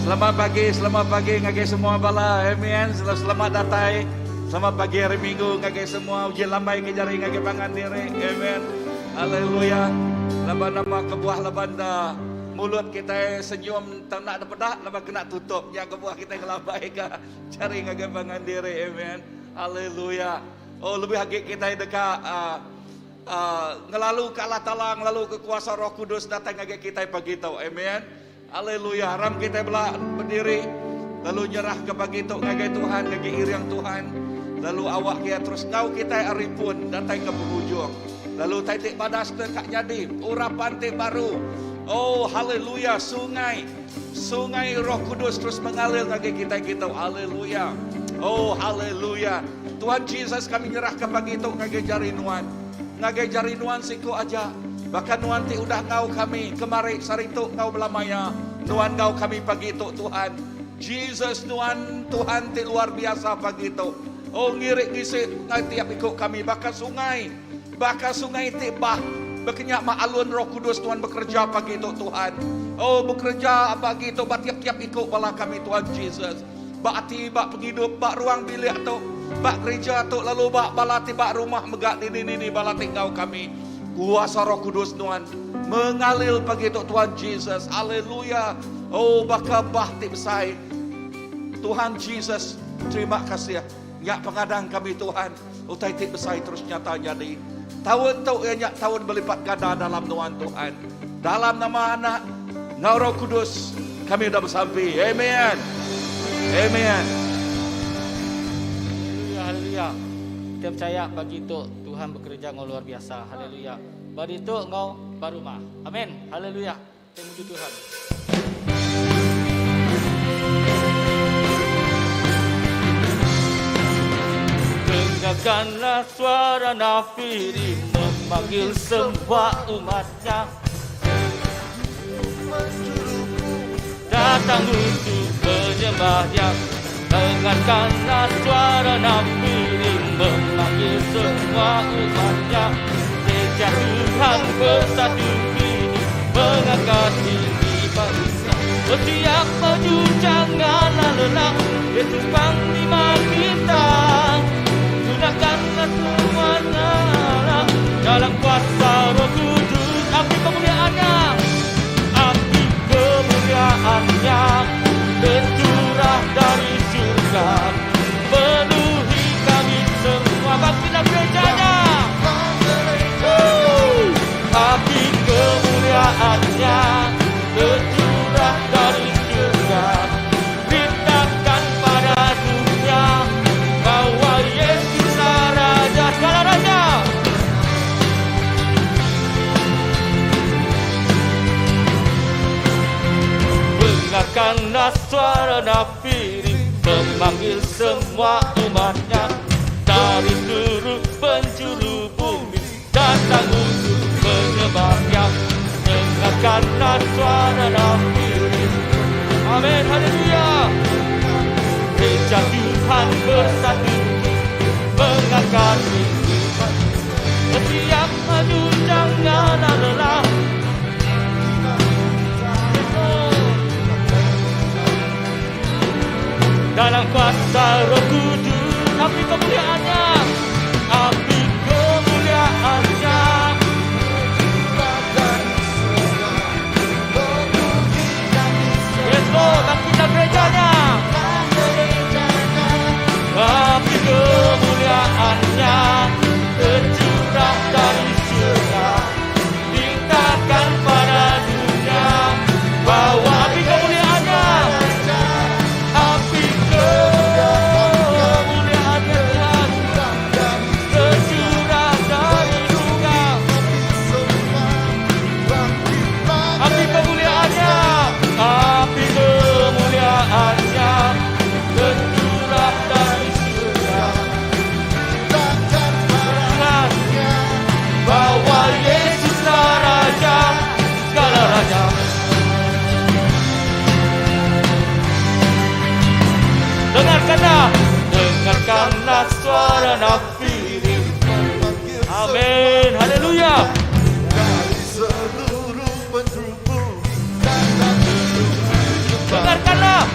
Selamat pagi ngagai semua bala. Amen. Selamat datang. Selamat pagi hari Minggu ngagai semua. Uji lambai ke jari ngagai pangan diri. Amen. Haleluya. Nama kebuah labanda. Mulut kita senyum tak nak pedak, lepas kena tutup. Yang kebuah kita ngelambai ke jari ngagai pangan diri. Amen. Haleluya. Oh, lebih lagi kita dekat ngelalu ke Allah Ta'ala, ngelalu ke kuasa Roh Kudus datang ngagai kita pagi itu. Amen. Haleluya. Ram kita berdiri, lalu nyerah ke pagi itu ngagai Tuhan, ngagai iriang Tuhan. Lalu awak kita terus ngau kita hari pun datang ke penghujung. Lalu titik padas dekat jadi urapan tik baru. Oh, haleluya. Sungai Roh Kudus terus mengalir ngagai kita. Haleluya. Oh, haleluya. Tuhan Yesus, kami nyerah ke pagi itu ngagai jari nuan siku aja. Bahkan nuan ti udah ngau kami kemari saritu ngau belamaya. Nuan ngau kami pagi itu Tuhan. Jesus nuan Tuhan ti luar biasa pagi itu. Oh, ngirik ngisi ngai tiap ikut kami. Bahkan sungai ti bah berkenyak ma'alun Roh Kudus Tuhan bekerja pagi itu Tuhan. Oh, bekerja pagi itu tiap-tiap ikut bala kami Tuhan Jesus. Bak penghidup, bak ruang bilik tu, bak gereja tu, lalu bak balati, bak rumah megak ini balati ngau kami. Kuasa Roh Kudus Tuhan mengalir pagi itu Tuhan Jesus. Haleluya. Oh, baka bahti besai Tuhan Jesus. Terima kasih ya. Nyak pengadang kami Tuhan. Utai ti besai terus nyata jadi. Tahun tu ya nyak tahun berlipat ganda dalam Tuhan Tuhan. Dalam nama anak ngau Roh Kudus kami dah bersampai. Amen. Amen. Haleluya. Kita percaya pagi itu Tuhan bekerja ngau luar biasa. Haleluya. Bagi itu ngau barumah. Amin. Haleluya. Terima Tuhan. Dengarkanlah suara nafiri memanggil semua umatnya. Datang untuk menyembahnya. Dengarkanlah suara nafiri memanggil semua umatnya. Sejak Tuhan bersatu ini mengangkat tinggi bangsa. Bersiap maju janganlah lelah. Yesus Panglima kita. Gunakanlah semuanya dalam kuasa Roh Kudus. Api kemuliaannya, api kemuliaannya tercurah dari surga, penuhi kami semua. Bangkitlah gerejanya. Api kemuliaannya tercurah dari surga, beritakan pada dunia bahwa Yesuslah Raja segala raja. Dengarkanlah suara nafiri memanggil semua umatnya dari seluruh penjuru bumi datang untuk menyembahnya. Dengarkanlah suara nafiri. Amin. Haleluya. Gereja Tuhan bersatu mengangkat tinggi. Setiap maju janganlah lelah. Dalam kuasa Roh Kudus, api kemuliaannya, api kemuliaannya. Yes Lord, bangkitlah gerejanya. Api kemuliaannya tercurah dari surga, beritakan pada dunia bahwa api kemuliaannya, api kemuliaannya Tuhan tercurah dari surga. Api kemuliaannya, api kemuliaannya tercurah dari surga. Bahwa Yesuslah Raja segala raja. Dengarkanlah suara nafiri. Amin. Haleluya. Dari seluruh penjuru. Dengarkanlah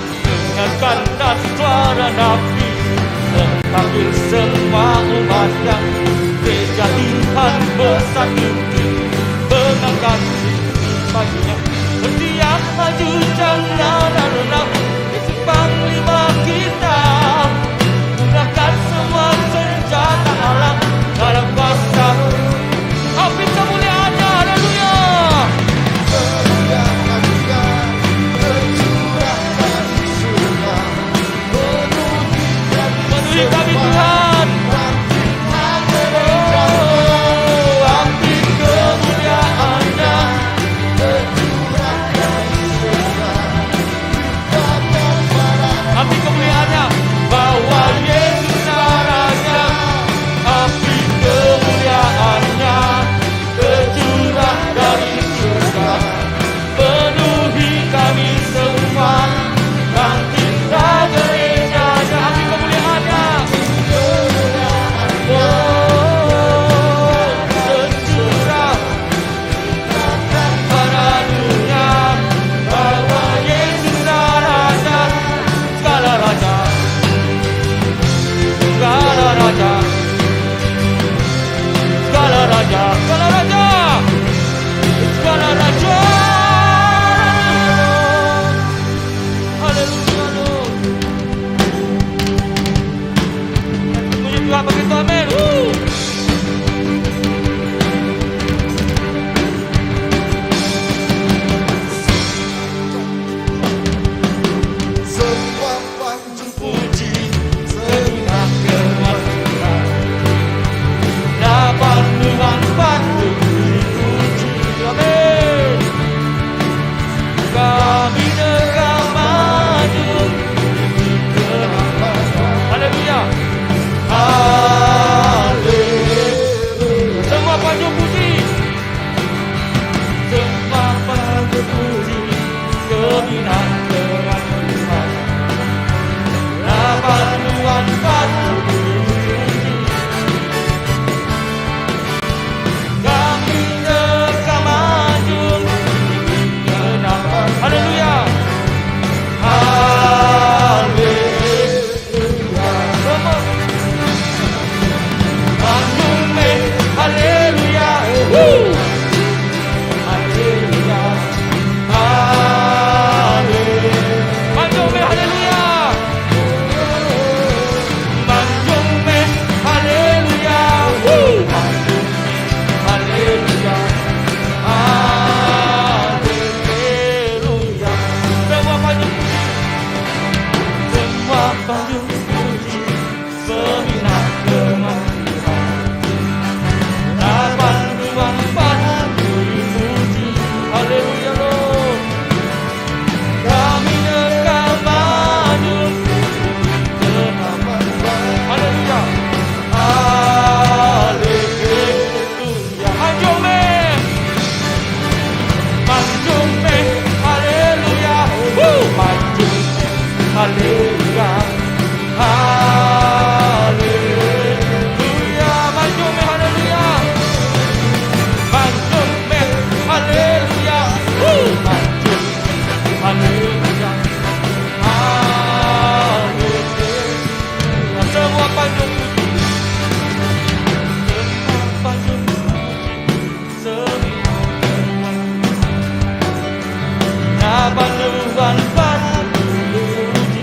tinggi, mengangkat bajunya, bersiap maju jangan renang, Yesus Panglima kita, gunakan semua senjata alam dalam kuasa api kemuliaan-Nya. Haleluya. Menuhi kami Tuhan. Oh, api kemuliaan-Nya. Api kemuliaan-Nya, bawa Yesus darahnya. Api kemuliaan-Nya tercurah dari surga, penuhi kami semua, bangkitlah gereja-Nya. Api kemuliaan-Nya, oh, tercurah pada dunia, bawa Yesus darahnya. Segala raja, segala raja, segala raja, segala raja, segala raja. Haleluya. Puji Tuhan begitu, amin. Semua panjang puji, Segenap kemakmuran, dapat Tuhan patut dipuji, amin. Kami tegak maju, haleluya, haleluya. Semua panjang puji, semua panjang puji, kebenaran Tuhan, dapat Tuhan patut dipuji. Kami tegak maju, kenapa? Haleluya, haleluya. Semua Amin, haleluya, haleluya, haleluya. Amin, haleluya, Amin, haleluya, haleluya, haleluya. Semua panjang puji, semua panjang puji, segenap kemakmuran, dapat Tuhan patut dipuji. Haleluya, Lord. Kami tegak maju, kenapa? Haleluya, haleluya. Manjung men, manjung men, haleluya, manjung, haleluya, haleluya. Manjung men, haleluya, manjung men, haleluya, manjung, haleluya, haleluya. Semua panjung puji, semua panjung puji, semua dapat Tuhan patut dipuji.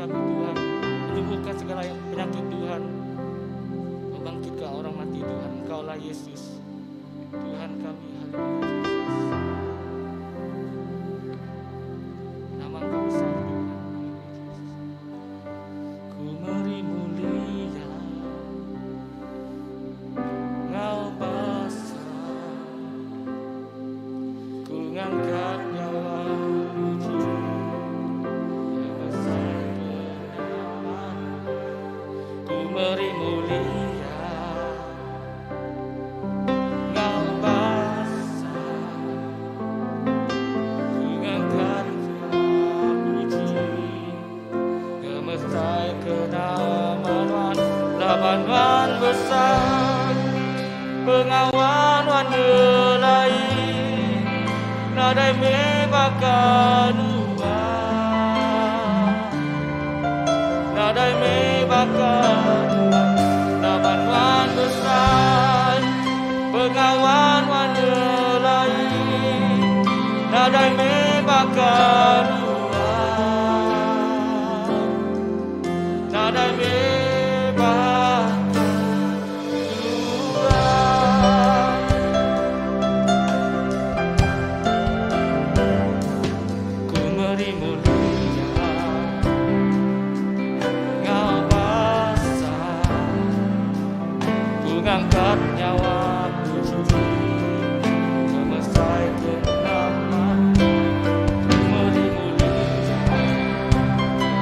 kami Tuhan, menyembuhkan segala yang penyakit Tuhan, membangkitkan orang mati Tuhan. Engkaulah Yesus, Tuhan kami. Haleluya Yesus. Nama Engkau besar Tuhan. Ku beri mulia, Engkau besar. Ku ngangkat nyawa puji, besar kenamaan. Ku beri mulia, Engkau besar. Ku ngangkat nyawa puji, gemestai kenamaan. Labanan besar, pengawan wandelai, nadai mebakan uang, nadai mebakan uang. Labanan besar, pengawan wandelai, nadai mebakan uang, nadai mebakan uang. Ku beri mulia, Engkau besar. Ku ngangkat nyawa puji, gemestai kenamaan. Ku beri mulia,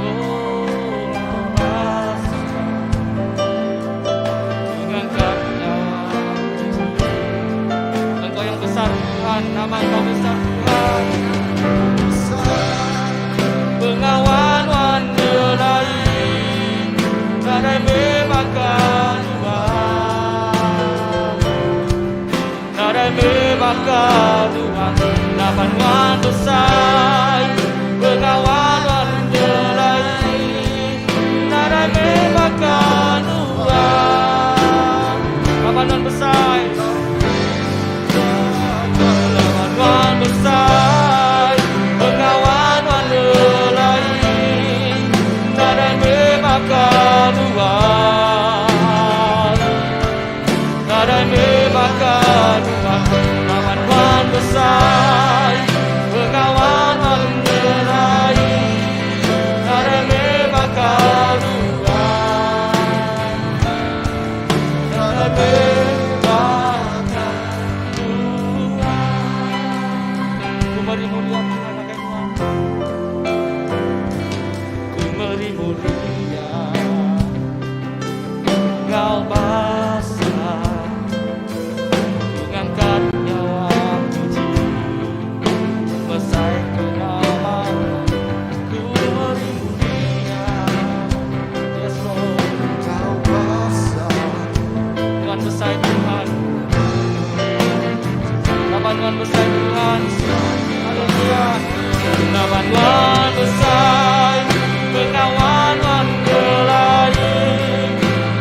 oh Engkau besar. Ku ngangkat nyawa puji, Engkau yang besar Tuhan, nama Engkau besar Tuhan. Pengawan wandelai, nadai mebakan uang, nadai mebakan uang. Labanan besar, pengawan wandelai, nadai mebakan uang. Labanan besar, labanan besar, pengawan wandelai, nadai mebakan uang, nadai mebakan uang. Labanan besar, pengawan wandelai, nadai mebakan uang, nadai mebakan uang. Ku beri mulia Tuhan akan Tuhan. Ku beri mulia, Engkau besar. Ku ngangkat nyawa puji, besar kenamaan. Ku beri mulia, yes Lord. Engkau besar. Tuhan besar Tuhan, Tuhan besar Tuhan. Haleluya. Tuhan besar, pengawan wandelai,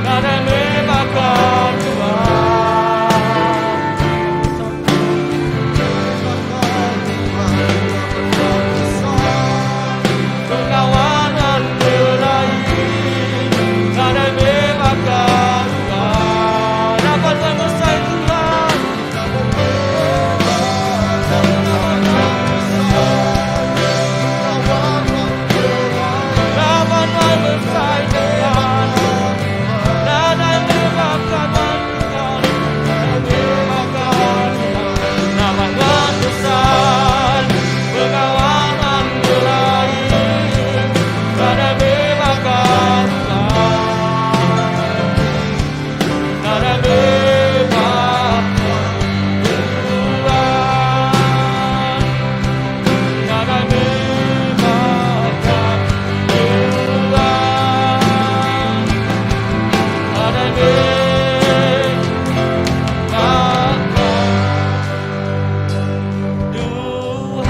nadai mebakan Tuhan. Pengawan wandelai, nadai mebakan Tuhan. Nama Tuhan besar Tuhan. Nama Tuhan besar Tuhan. Nadai mebakan Tuhan. Nadai mebakan Tuhan. Nama Tuhan besar, pengawan wandelai, nadai mebakan Tuhan. Nadai mebakan Tuhan. Nadai mebakan Tuhan. Nadai mebakan Tuhan.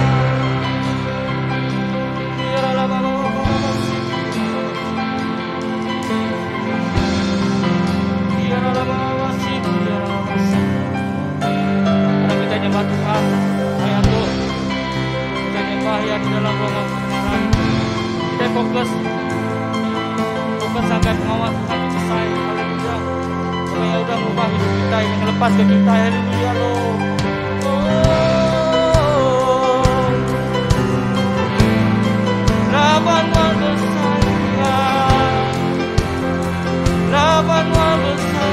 Biarlah Karena kita nyembah Tuhan, ayat tuh kita nyembah yang di dalam ruangan kebenaran. Kita fokus berkat pengawasan Tuhan selesai. Haleluya. Tuhan yang udah merubah hidup kita, yang melepas ke kita. Haleluya Lord. Laban Tuhan besar, Laban Tuhan besar.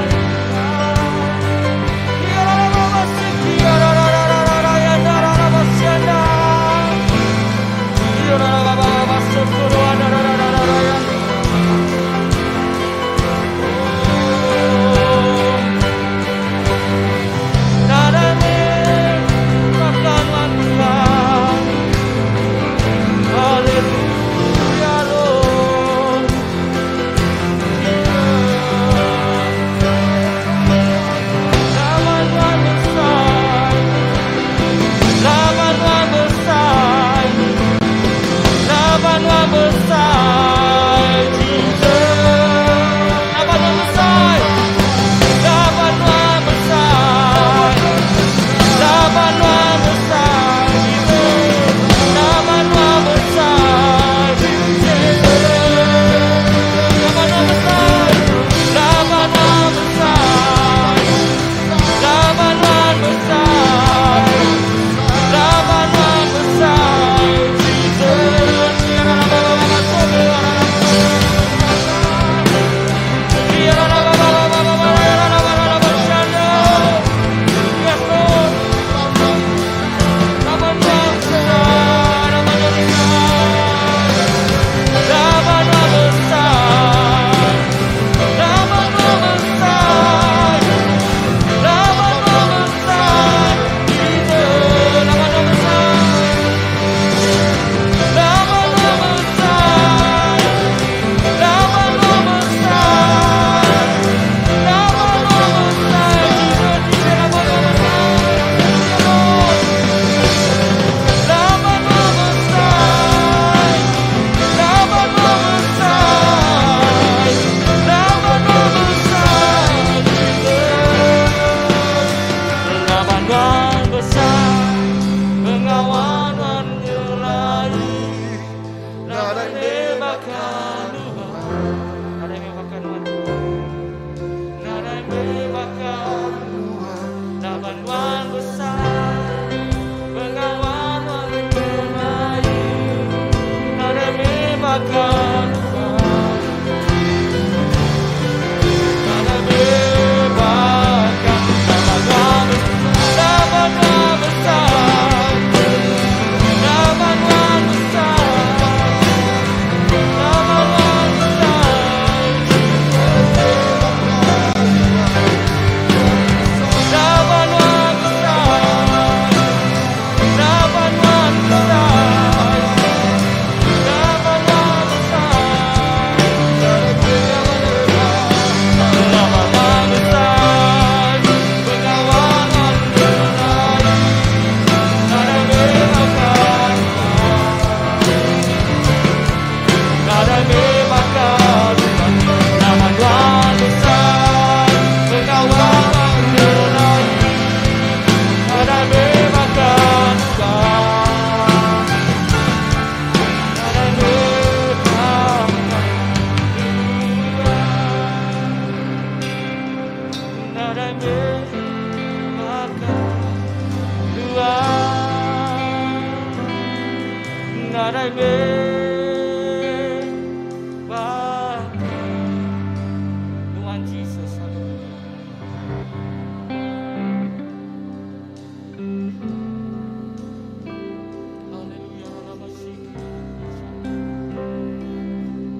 Tuhan Yesus, haleluya,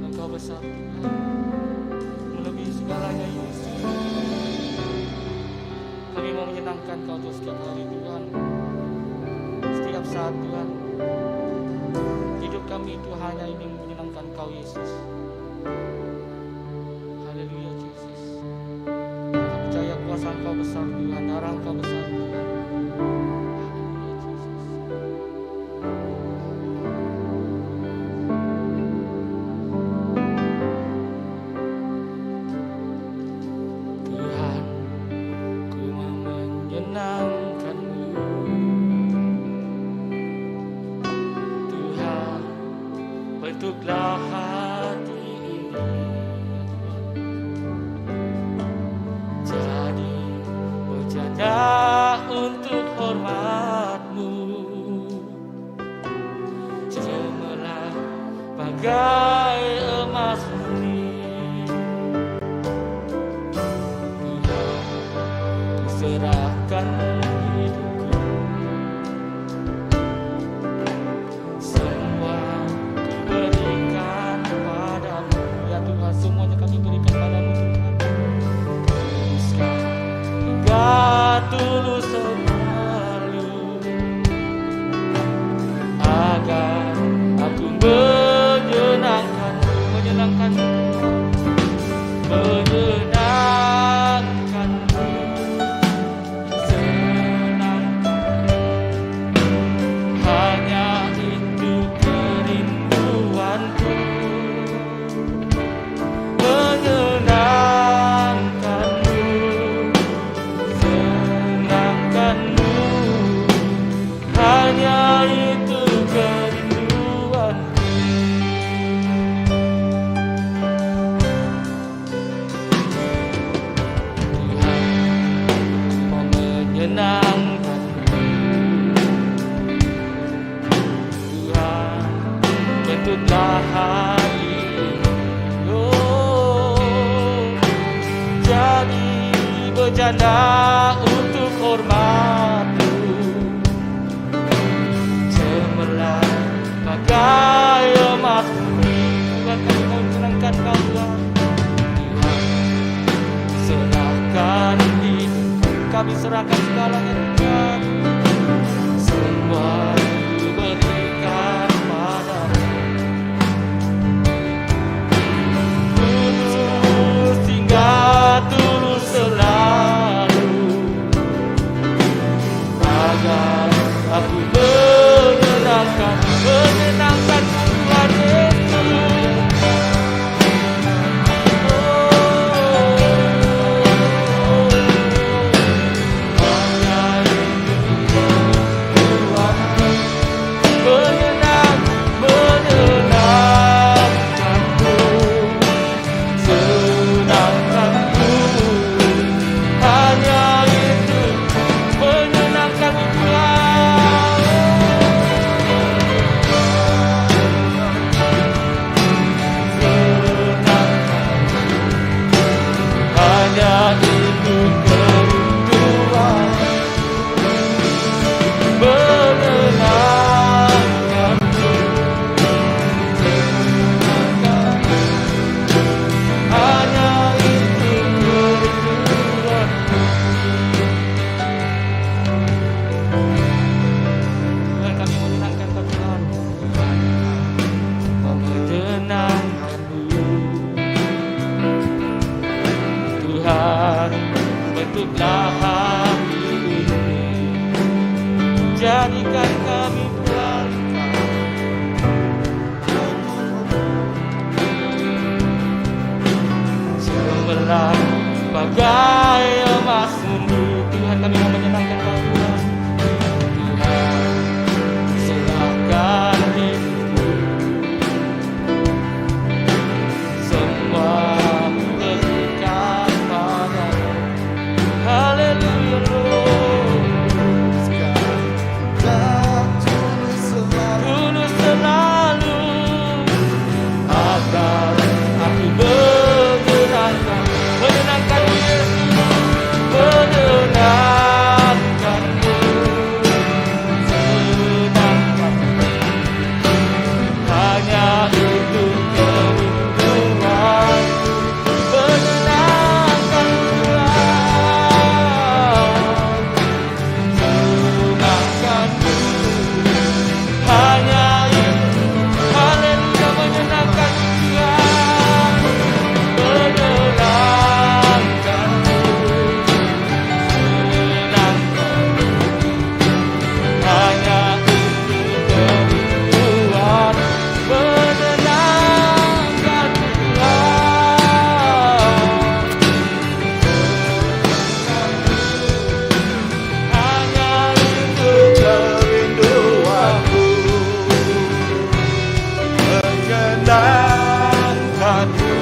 Engkau besar Tuhan, melebihi segalanya Yesus. Kami mau menyenangkan Kau terus setiap hari Tuhan, setiap saat Tuhan. Hidup kami itu hanya ingin menyenangkan Kau Yesus. Haleluya Yesus. Kami percaya kuasa Engkau besar Tuhan, darah Engkau besar Tuhan. Haleluya Yesus. Tuhan, ku mau menyenangkan-Mu. Tuhan, bentuklah hati ini. bentuklah hati. Oh, jadi berjana untuk hormat-Mu, cemerlang bagai emas-Mu. Tuhan, kami mau menyenangkan Kau Tuhan. Serahkan hidup, kami serahkan segalanya Tuhan. Semua diberikan padamu. Tulus hingga tulus selalu, agar aku menyenangkan Tuhan Yesus. Bentuklah hati ini, jadikan kami Tuhan. Cemerlang bagai emas-Mu. Tuhan, kami mau menyenangkan Kau Tuhan. Tuhan, serahkan hidup-Mu, semua berikan padamu. Haleluya Lord. Tulus selalu, agar aku menyenangkan Yesus, menyenangkan-Mu, senangkan-Mu. Hanya itu kerinduan, menyenangkan Tuhan, senangkan-Mu. Hanya itu, haleluya, menyenangkan Tuhan, menyenangkan-Mu, senangkan-Mu. Hanya itu kerinduan, menyenangkan Tuhan. Hanya itu Kerinduanku menyenangkan-Mu,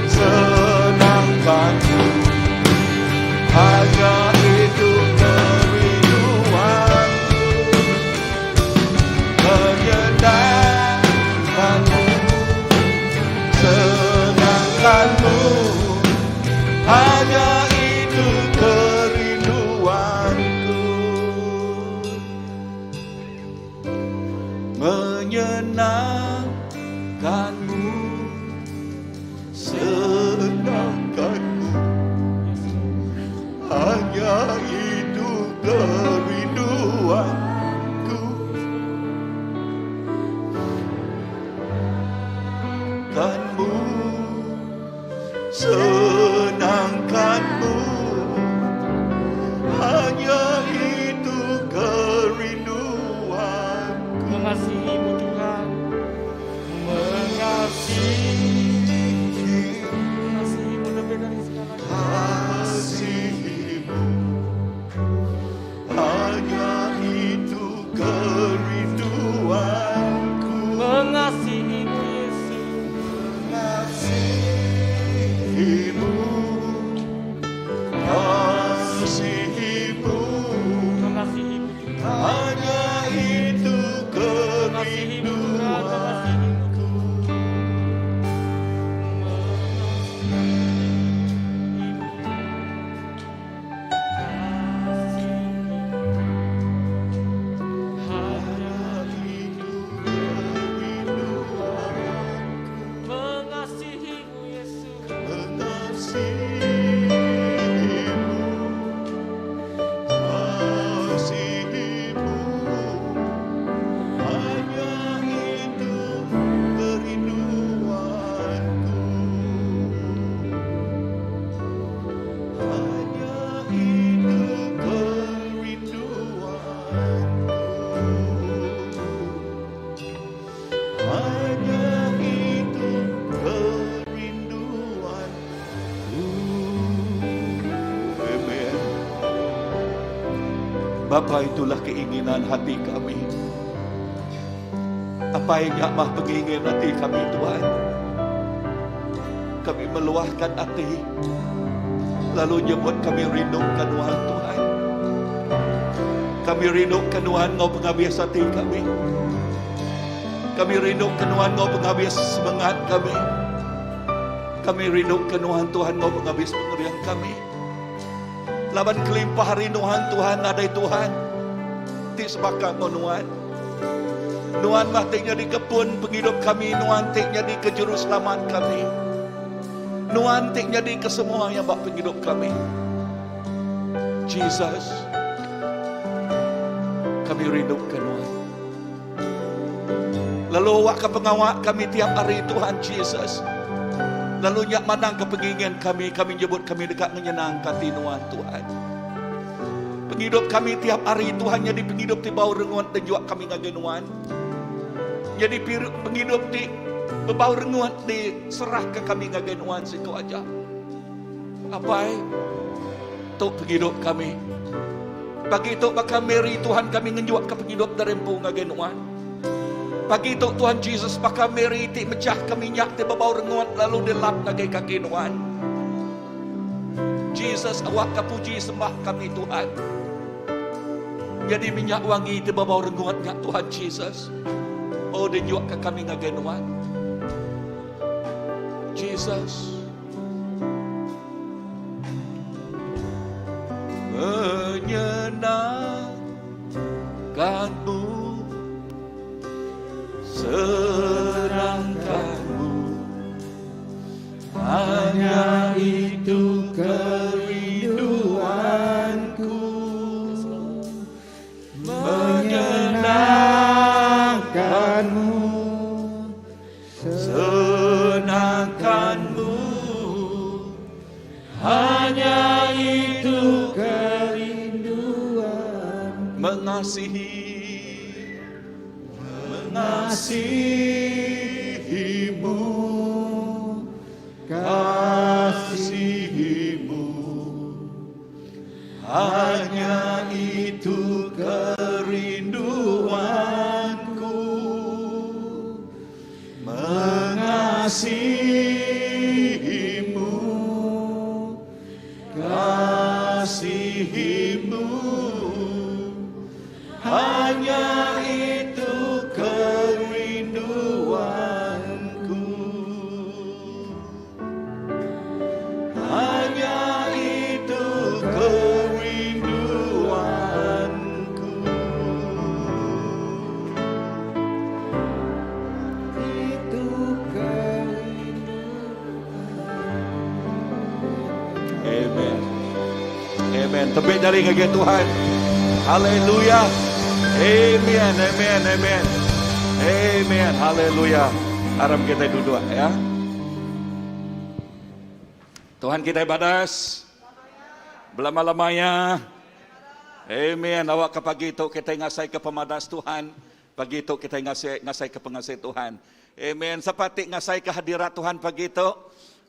senangkan-Mu. Hanya itu kerinduanku, menyenangkan-Mu, senangkan-Mu. Hanya itu kerinduanku, menyenangkan-Mu, senangkan-Mu. Hanya itu kerinduanku, kan-Mu, senangkan-Mu. Hanya itu kerinduanku. mengasihi-Mu Tuhan, mengasihi-Mu lebih dari segalanya. Mengasihimu, hanya itu kerinduanku. Mengasihi-Mu Yesus, Mengasihimu, mengasihimu, mengasihi-Mu Tuhan, hanya itu mengasihi-Mu Tuhan, kerinduanku. Hanya itu kerinduanku. Amen. Bapa, itulah keinginan hati kami. Apa yang mah pengingin hati kami, Tuhan. Kami meluahkan hati, lalu nyebut kami rindukan Tuhan. Kami rindukan Tuhan, Ngau penghabis hati kami. Kami rindukan Tuhan, Ngau penghabis semangat kami. Kami rindukan Tuhan, Ngau penghabis pengerian kami. Laban kelimpah rinduan Tuhan, adai Tuhan. Ti sebakang Tuhan. Tuhan mahtiknya di kebun penghidup kami, Tuhan tiknya di kejuru selamat kami. Tuhan tiknya di kesemua yang bak penghidup kami. Jesus, kami rindukan Tuhan. Lalu awak ke pengawak kami tiap hari Tuhan Jesus. Lalu nyak manang kepengingin kami nyebut kami dekat menyenangkan Tuhan Tuhan. Penghidup kami tiap hari Tuhan, jadi penghidup di bawah renguan dan juga kami ngagenuan. Jadi penghidup di bebau renguan diserah ke kami ngagenuan situ aja. Apa untuk penghidup kami? Pagi itu bakal meri Tuhan kami ngenjuak ke penghidup dari empu ngagenuan. Pagi itu Tuhan Jesus bakal meri ti mecah kami nyak di bebau renguan lalu dilap ngagai kagenuan. Jesus, awak kepuji sembah kami Tuhan. Jadi minyak wangi di bawah renguannya Tuhan Jesus. Oh, dia juga ke kami ngagenuan. Jesus. Menyenangkanmu, serangkanmu, hanya itu kerinduanku. Menyenangkanmu, senangkanmu, hanya itu kerinduan. Mengasihimu, kasihmu, hanya itu kerinduanku. Mengasihimu, kasihmu, hanya itu kerinduanku. Hanya itu kerinduanku. Itu kerinduan. Amen. Amen. Tepik jari ngagih Tuhan. Haleluya. Amen. Amen. Amen. Amen. Haleluya. Harap kita duduk ya. Tuhan kita ibadas. Belama-lamanya. Amen. Awak ke pagi itu kita ngasai ke pemadas Tuhan. Pagi itu kita ngasai ke pengasih Tuhan. Amen. Seperti ngasai ke hadirat Tuhan pagi itu.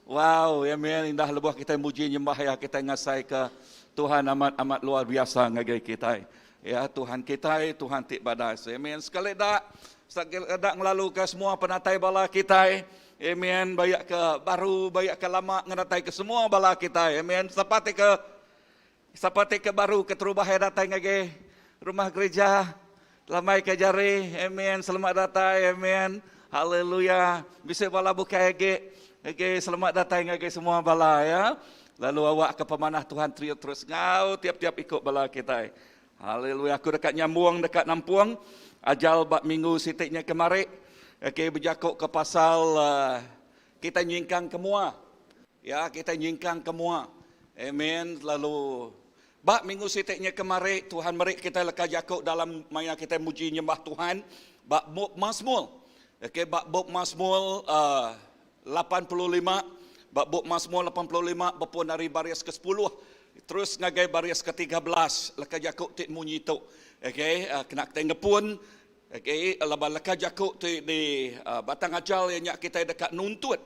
Wow, amen. Indah lebuh kita muji nyembah ya, kita ngasai ke Tuhan amat luar biasa ngagai kita. Ya Tuhan kita, Tuhan tik badas. Amen. Sekali dak ngelalu ke semua penatai bala kita. Amen. Bayak ke baru, bayak ke lama ngeratai ke semua bala kita. Amen. Seperti ke baru ke terubah datang ngage rumah gereja. Lamai ke jari. Amen. Selamat datang. Amen. Haleluya. Bisa bala buka age. Oke, selamat datang ngage semua bala ya. Lalu awak ke pemanah Tuhan terus ngau tiap-tiap ikut bala kita. Haleluya. Aku dekat nyambung, dekat nampuang. Ajal bak minggu sitiknya kemarin. Okey, berjakuk ke pasal kita nyingkang kemua. Ya, kita nyingkang kemua. Amen. Lalu bak minggu sitiknya kemarin Tuhan mari kita leka jakuk dalam maya kita muji nyembah Tuhan. Bak Mazmul. Okey, bak Mazmul 85. Bak Mazmul 85 berpun dari baris ke-10. Terus ngagai baris ke-13. Leka jakuk tik munyi tu. Okay, kena kita ngepun. Okay, laba laka jakuk tu di batang ajal yang kita dekat nuntut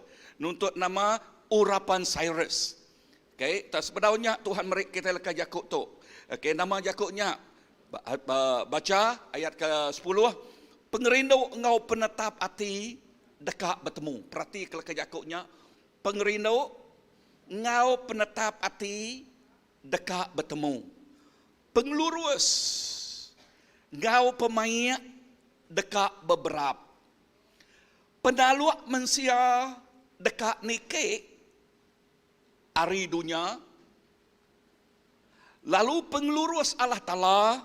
nama urapan Cyrus. Okay, tak sebenarnya Tuhan merik kita laka jakuk tu. Okay, nama jakuknya baca ayat ke-10. Pengerindu engkau penetap hati dekat bertemu. Perhati kelaka jakuknya. Pengerindu engkau penetap hati dekat bertemu. Pengelurus engkau pemain dekat beberap. Penaluak mensia dekat nikik hari dunia. Lalu pengelurus Allah Ta'ala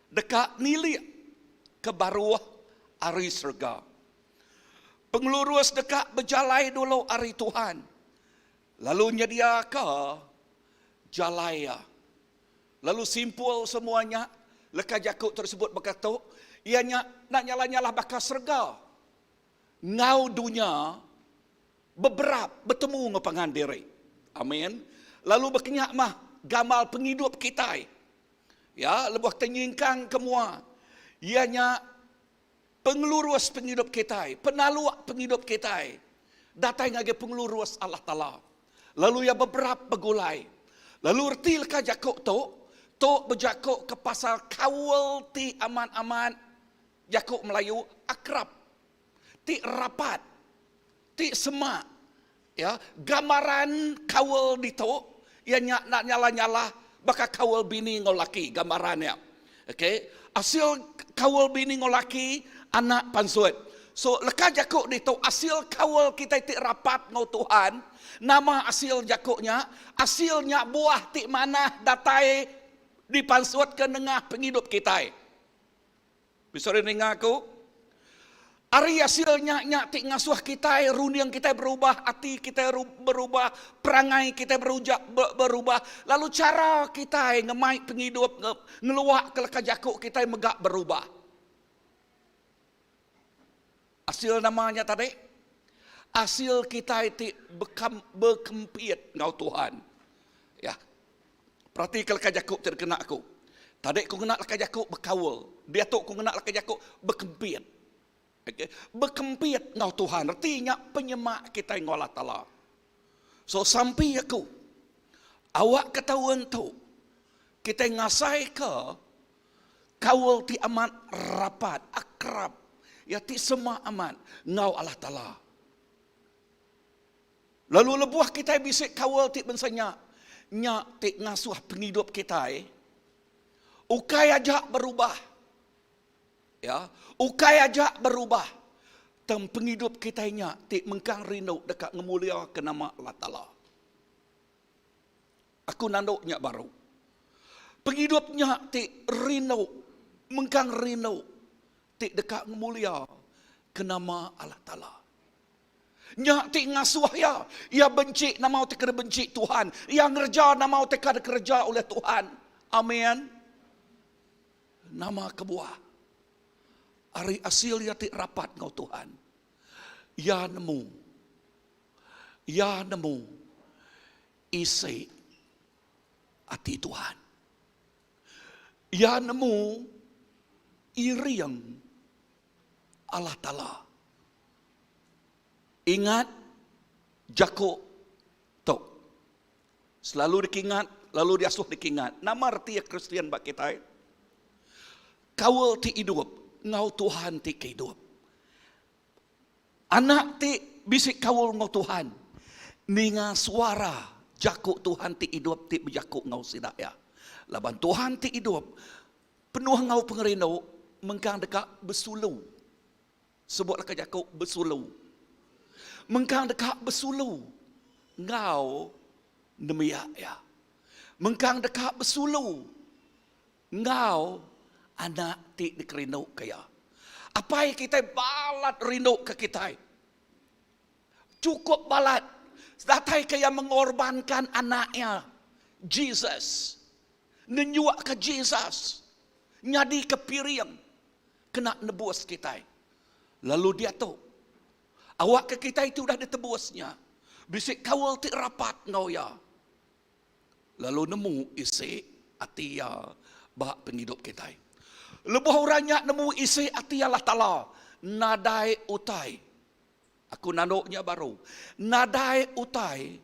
dekat nilik kebaruh hari surga. Pengelurus dekat berjalai dulu hari Tuhan. Lalu nyedia ke jalaya. Lalu simpul semuanya. Leka jakuk tersebut berkata, ianya nak nyala-nyala bakal serga. Ngau dunia beberap bertemu ngepangan diri. Amin. Lalu berkenyak mah gamal penghidup kita. Ya, lebuh tenyingkang kemua. Ianya pengelurus penghidup kita, penaluak penghidup kita. Datang ngage pengelurus Allah Ta'ala. Lalu ya beberapa begulai. Lalu erti leka jakuk tu berjakuk ke pasal kawal ti aman-aman jakuk Melayu akrab. Ti rapat. Ti semak. Ya, gambaran kawal di tu ia nak nyala-nyala bakal kawal bini ngolaki gambarannya. Okey, hasil kawal bini ngolaki anak pansut. So leka jakuk di tu hasil kawal kita ti rapat ngau Tuhan. Nama hasil jakuknya, hasilnya buah ti mana datai dipansut ke nengah penghidup kita. Bisa dengar aku? Ari hasilnya tik ngasuh kita, runiang kita berubah, hati kita berubah, perangai kita berubah, lalu cara kita ngemai penghidup, ngeluak ke leka jakuk kita megak berubah. Hasil namanya tadi, hasil kita itu berkempit ngau Tuhan. Ya, perhati ke leka jakuk terkena aku. Tadi aku kena leka jakuk berkawal, dia tu aku kena leka jakuk berkempit. Okay. Berkempit ngau Tuhan. Artinya penyemak kita ngau Allah Ta'ala. So sampai aku. Awak ketahuan tu. Kita ngasai ke. Kawal ti amat rapat. Akrab. Ya ti semua amat. Ngau Allah Ta'ala. Lalu lebuah kita bisik kawal ti bensanya. Nyak ti ngasuh penghidup kita. Ukai ajak berubah. Ya, ukai ajak berubah. Tem penghidup kita nya ti mengkang rindu dekat ngemulia ke nama Allah Ta'ala. Aku nanduknya baru. Penghidupnya ti rindu, mengkang rindu ti dekat ngemulia ke nama Allah Ta'ala. Nya ti ngasuh ya, ia benci nama ti kena benci Tuhan. Ia ngerja nama ti kena kerja oleh Tuhan. Amin. Nama kebuah. Hari hasil ya ti rapat ngau Tuhan. Ya nemu isi hati Tuhan. Ya nemu iriang Allah Ta'ala. Ingat jakuk tu. Selalu dikingat, lalu diasuh dikingat. Nama arti Kristian bak kita. Kawal ti hidup. Ngau Tuhan ti kehidup. Anak ti bisik kawal ngau Tuhan. Ninga suara jakuk Tuhan ti hidup ti berjakuk ngau sidaya. Laban Tuhan ti hidup. Penuh ngau pengerindu. Mengkang dekat bersulu. Sebutlah ke jakuk bersulu. Mengkang dekat bersulu. Ngau demiak ya. Mengkang dekat bersulu. Ngau anak ti dikerindu kaya. Apa yang kita balat rindu ke kita? Cukup balat. Datai kaya mengorbankan anaknya. Jesus. Nenyuak ke Jesus. Nyadi ke piring. Kena nebus kita. Lalu dia tu. Awak ke kita itu dah ditebusnya. Bisik kawal ti rapat ngau ya. Lalu nemu isi hati ya. bak penghidup kita. Lebuh orangnya nemu isi hati Allah Ta'ala. Nadai utai. Aku nanoknya baru. Nadai utai.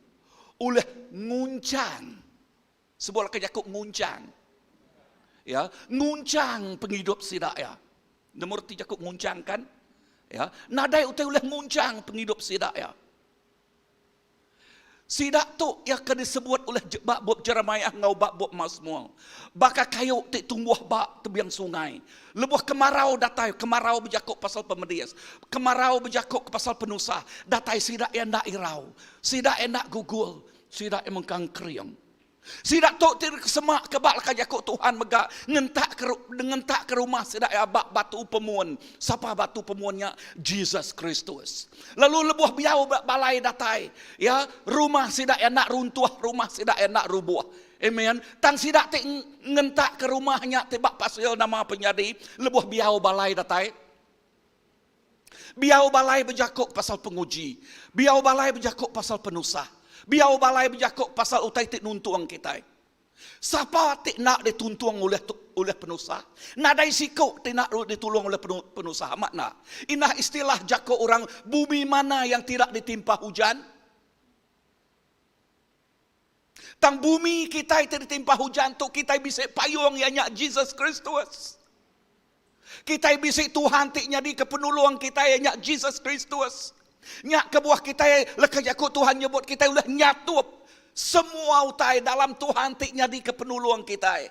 Oleh nguncang. Sebuah kejakuk nguncang. Ya, nguncang penghidup sidak ya. Nomor 3 jakuk nguncang kan? Ya, nadai utai oleh nguncang penghidup sidak ya. Sidak tu yang kena disebut oleh bab Jeremiah ngau bab Mazmur. Baka kayu ti tumbuh bak tebiang sungai. Lebuh kemarau datai, kemarau berjakuk pasal pemedias. Kemarau berjakuk pasal penusah. Datai sidak yang nak irau. Sidak yang nak gugul. Sidak yang mengkangkriang. Sidak tu ti semak kebak kajakuk Tuhan megak ngentak ke rumah sidak ya bak batu pemuan. Siapa batu pemuannya? Jesus Kristus. Lalu lebuh biau balai datai. Ya, rumah sidak yang nak runtuh, rumah sidak yang nak rubuh. Amen. Tang sidak ti ngentak ke rumahnya ti bak pasil nama penyadi, lebuh biau balai datai. Biau balai berjakuk pasal penguji. Biau balai berjakuk pasal penusah. Biau balai berjakuk pasal utai ti nuntuang kita. Siapa ti nak dituntuang oleh penusah? Nadai sikuk ti nak ditulung oleh penusah. Makna inah istilah jakuk orang, bumi mana yang tidak ditimpa hujan? Tang bumi kita itu ditimpa hujan tu kita bisa payung ianya Jesus Kristus. Kita bisa Tuhan ti nyadi kepenuluang kita ianya Jesus Kristus. Nyak kebuah kita lekajaku Tuhan nyebut kita ulah nyatup semua utai dalam Tuhan ti nyadi kepenuluang kita.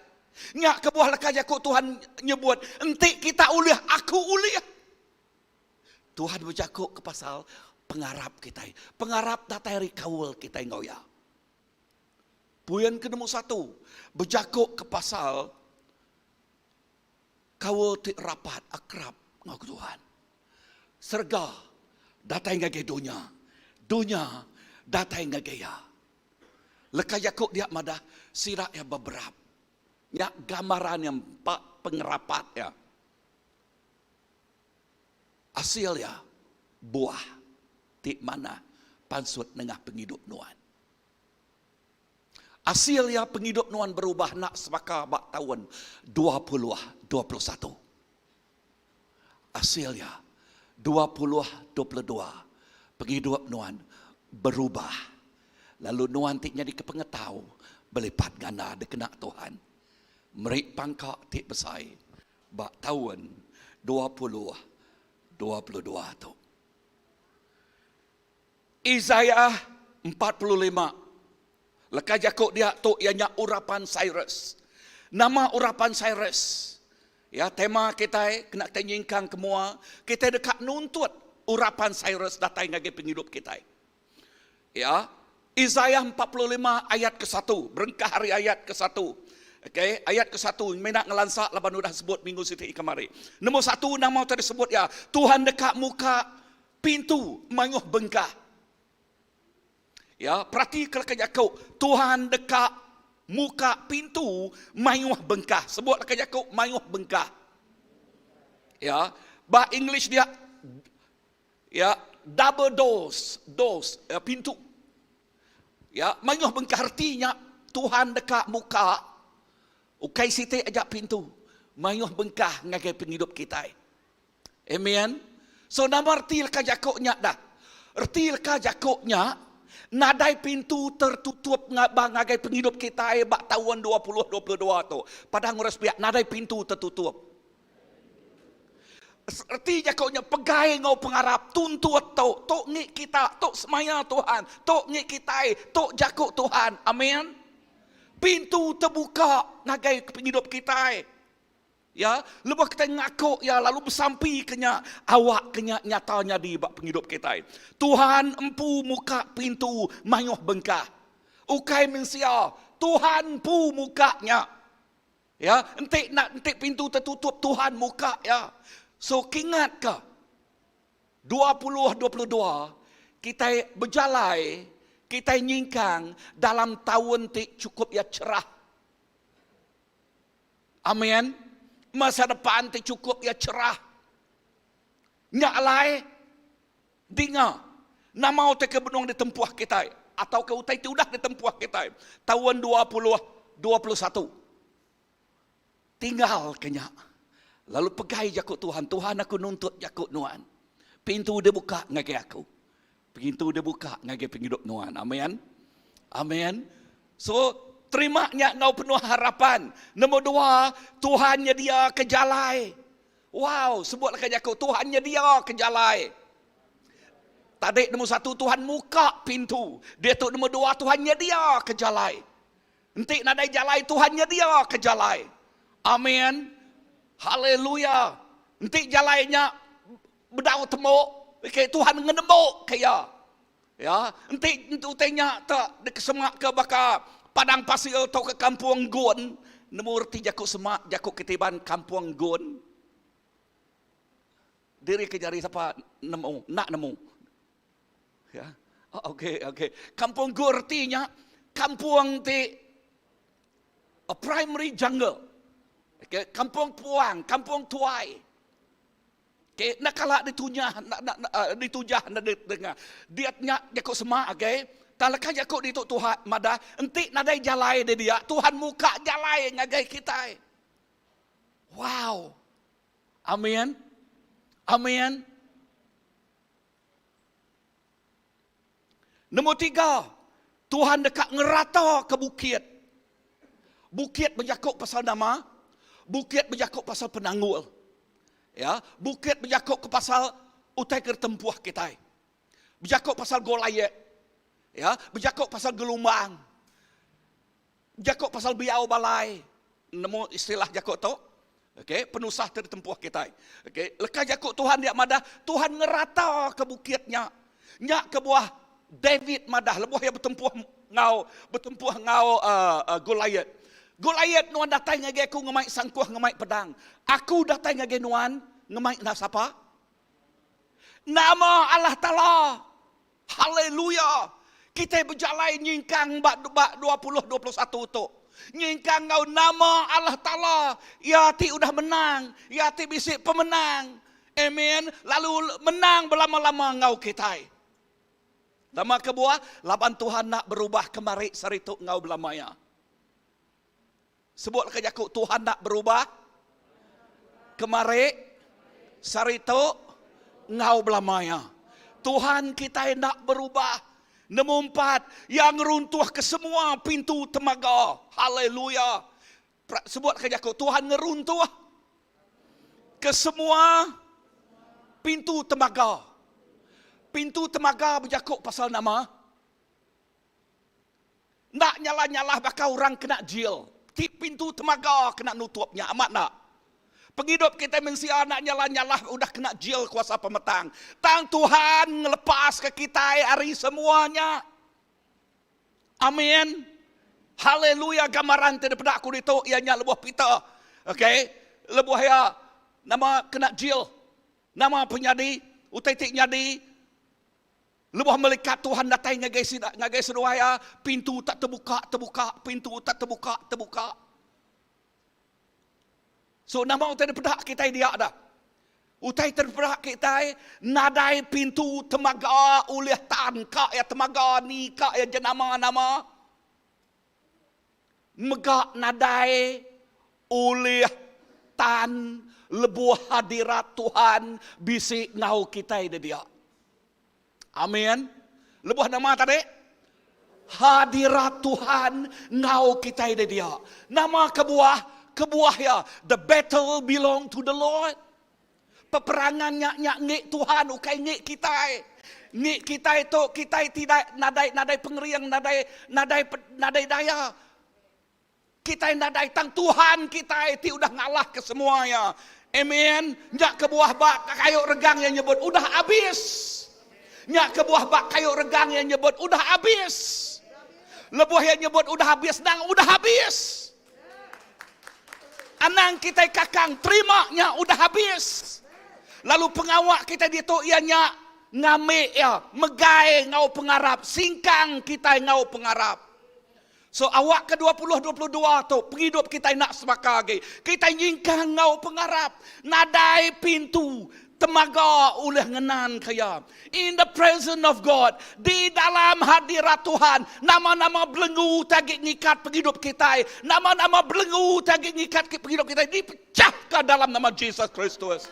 Nyak kebuah lekajaku Tuhan nyebut enti kita uliah aku uliah. Tuhan berjaku ke pasal pengarap kita. Pengarap datari kawul kita engkau ya. Puyan ke nombor 1 berjakuk ke pasal kawul ti rapat akrab ngau Tuhan. Serga datai ngage dunia. Dunia datai ngage ya. Lekai jakuk dia madah sirak ya beberap. Ya gambaran yang pengerapat ya. Hasil ya buah ti mana pansut nengah penghidup nuan. Hasil ya penghidup nuan berubah nak semaka bak tahun 2021. Hasil ya 2022 penghidup nuan berubah. Lalu nuan ti jadi kepengetahu berlipat ganda dekenak Tuhan. Merik pangkak ti besai bak tahun 2022 tu. Isaiah 45 lekai jakuk dia tu ianya urapan Cyrus. Nama urapan Cyrus. Ya, tema kita kena tenyingkang kemua. Kita dekat nuntut urapan Cyrus datang ngage penghidup kita. Ya, Isaiah 45 ayat ke-1, berengkah hari ayat ke-1. Okey, ayat ke-1 menak ngelansak laban udah sebut minggu siti kemari. Nombor 1 nama tadi sebut ya, Tuhan dekat muka pintu mayuh bengkah. Ya, perhati kalau Tuhan dekat muka pintu mayuh bengkah. Sebut Yakub mayuh bengkah. Ya, bah English dia ya double doors ya, pintu. Ya, mayuh bengkah artinya Tuhan dekat muka ukai siti ajak pintu mayuh bengkah ngagai penghidup kita. Amen. So nama arti Yakubnya dah. Arti Yakubnya nadai pintu tertutup ngagai penghidup kita bak tahun 2022 tu. Padahal nguras pihak nadai pintu tertutup. Erti jakaunya pegai ngau pengarap tuntut tu ngik kita tu semaya Tuhan, tu ngik kita tu jakuk Tuhan. Amin. Pintu terbuka ngagai penghidup kita. Ya, lepas kita ngaku ya lalu bersampi kenya awak kenya nyatanya di bak penghidup kita. Tuhan empu muka pintu mayuh bengkah. Ukai mensia Tuhan pu mukanya. Ya, entik pintu tertutup Tuhan muka ya. So kingat ke 2022 kita berjalai, kita nyingkang dalam tahun ti cukup ya cerah. Amin. Masa depan ti cukup ya cerah. Nyak lai dinga nama utai ke benung ditempuh kita atau ke utai ti udah ditempuh kita tahun 2021. tinggal kenya. Lalu pegai jakut Tuhan. Tuhan aku nuntut jakut nuan. Pintu dia buka ngagi aku. Pintu dia buka ngagi penghidup nuan. Amin. Amin. So terimanya ngau penuh harapan. Nombor 2, Tuhannya dia ke jalai. Wow, sebutlah ke jakut Tuhannya dia ke jalai. Tadi nombor 1 Tuhan muka pintu. Dia tu nombor 2 Tuhannya dia ke jalai. Nanti nadai jalai Tuhannya dia ke jalai. Amin. Haleluya. Nanti jalainya berdau temuk. Okay, Tuhan ngendembuk kaya. Ya, nanti tanya tak kesemak ke baka padang pasir atau ke kampung Gun. Nomor 3 jakuk semak jakuk ketiban kampung Gun. Diri kejari siapa nemu nak nemu. Ya. Oh, okey. Kampung Gun artinya kampung a primary jungle. Okay, kampung puang, kampung tuai. Okay, nak kalah ditujah, nak dengar. Dia nyak jakuk semak, okay. Talakah jakuk di Tuhan madah, enti nadai jalai dia. Tuhan muka jalai ngagai kita. Wow. Amin. Amin. Nombor 3, Tuhan dekat ngerata ke bukit. Bukit berjakuk pasal nama, bukit berjakuk pasal penanggul. Ya, bukit berjakuk ke pasal utai kertempuh kita. Berjakuk pasal Goliat. Ya, berjakuk pasal gelombang. Berjakuk pasal biau balai. Nemu istilah jakuk tu. Okey, penusah tertempuh kita. Okey, lekas jakuk Tuhan dia madah, Tuhan ngerata ke bukitnya. Nyak ke buah David madah, lebuh yang bertempuh ngau Goliat. Goliat nuan datang ngage aku ngemai sangkuh ngemai pedang. Aku datang ngage nuan ngemai na siapa? Nama Allah Taala. Haleluya. Kita berjalan nyingkang bak 2021 tu. Nyingkang ngau nama Allah Taala. Ya ti udah menang, ya ti bisik pemenang. Amen. Lalu menang berlama-lama ngau kita. Lama kebuah, laban Tuhan nak berubah kemari saritu ngau belamaya. Sebut ke jakuk Tuhan nak berubah kemari saritu ngau belamaya. Tuhan kita nak berubah. Nombor 4, yang runtuh ke semua pintu temaga. Haleluya. Sebut ke jakuk Tuhan ngeruntuh ke semua pintu temaga. Pintu temaga berjakuk pasal nama. Nak nyalah-nyalah bakal orang kena jail. Pintu temaga kena nutupnya. Amat nak? Penghidup kita mensia nak nyalah-nyalah udah kena jail kuasa pemetang. Tang Tuhan ngelepas ke kita hari semuanya. Amin. Haleluya. Gambaran daripada aku itu ianya lebuh pita. Okay. Lebuh ya. Nama kena jail. Nama penyadi. Utai-tik nyadi. Lebuh melikat Tuhan datang ngagai seruaya. Pintu tak terbuka. Pintu tak terbuka. So nama utai terpedak kita dia dah. Utai terpedak kita nadai pintu temaga oleh tan ka ya temaga ni ka ya jenama nama. Megak nadai oleh tan lebuh hadirat Tuhan bisik ngau kita dia. Amin. Lebuh nama tadi hadirat Tuhan ngau kita dia. Nama kebuah ya, the battle belong to the Lord. Peperangan nyak ngik Tuhan ukai ngik kita. Ngik kita itu kita tidak nadai pengeriang nadai daya. Kita nadai tang Tuhan kita itu udah ngalah ke semuanya. Amen. Nyak ke buah bak kayu regang yang nyebut udah habis. Nyak ke buah bak kayu regang yang nyebut udah habis. Lebuh yang nyebut udah habis dan udah habis. Anang kita kakang terimanya udah habis. Lalu pengawak kita di tu ianya ngame ya, megai ngau pengarap, singkang kita ngau pengarap. So awak ke 2022 tu penghidup kita nak semakage. Kita nyingkang ngau pengarap, nadai pintu temaga oleh ngenan kaya. In the presence of God, di dalam hadirat Tuhan, nama-nama belenggu tagik ngikat penghidup kita, nama-nama belenggu tagik ngikat penghidup kita dipecahkan dalam nama Jesus Kristus.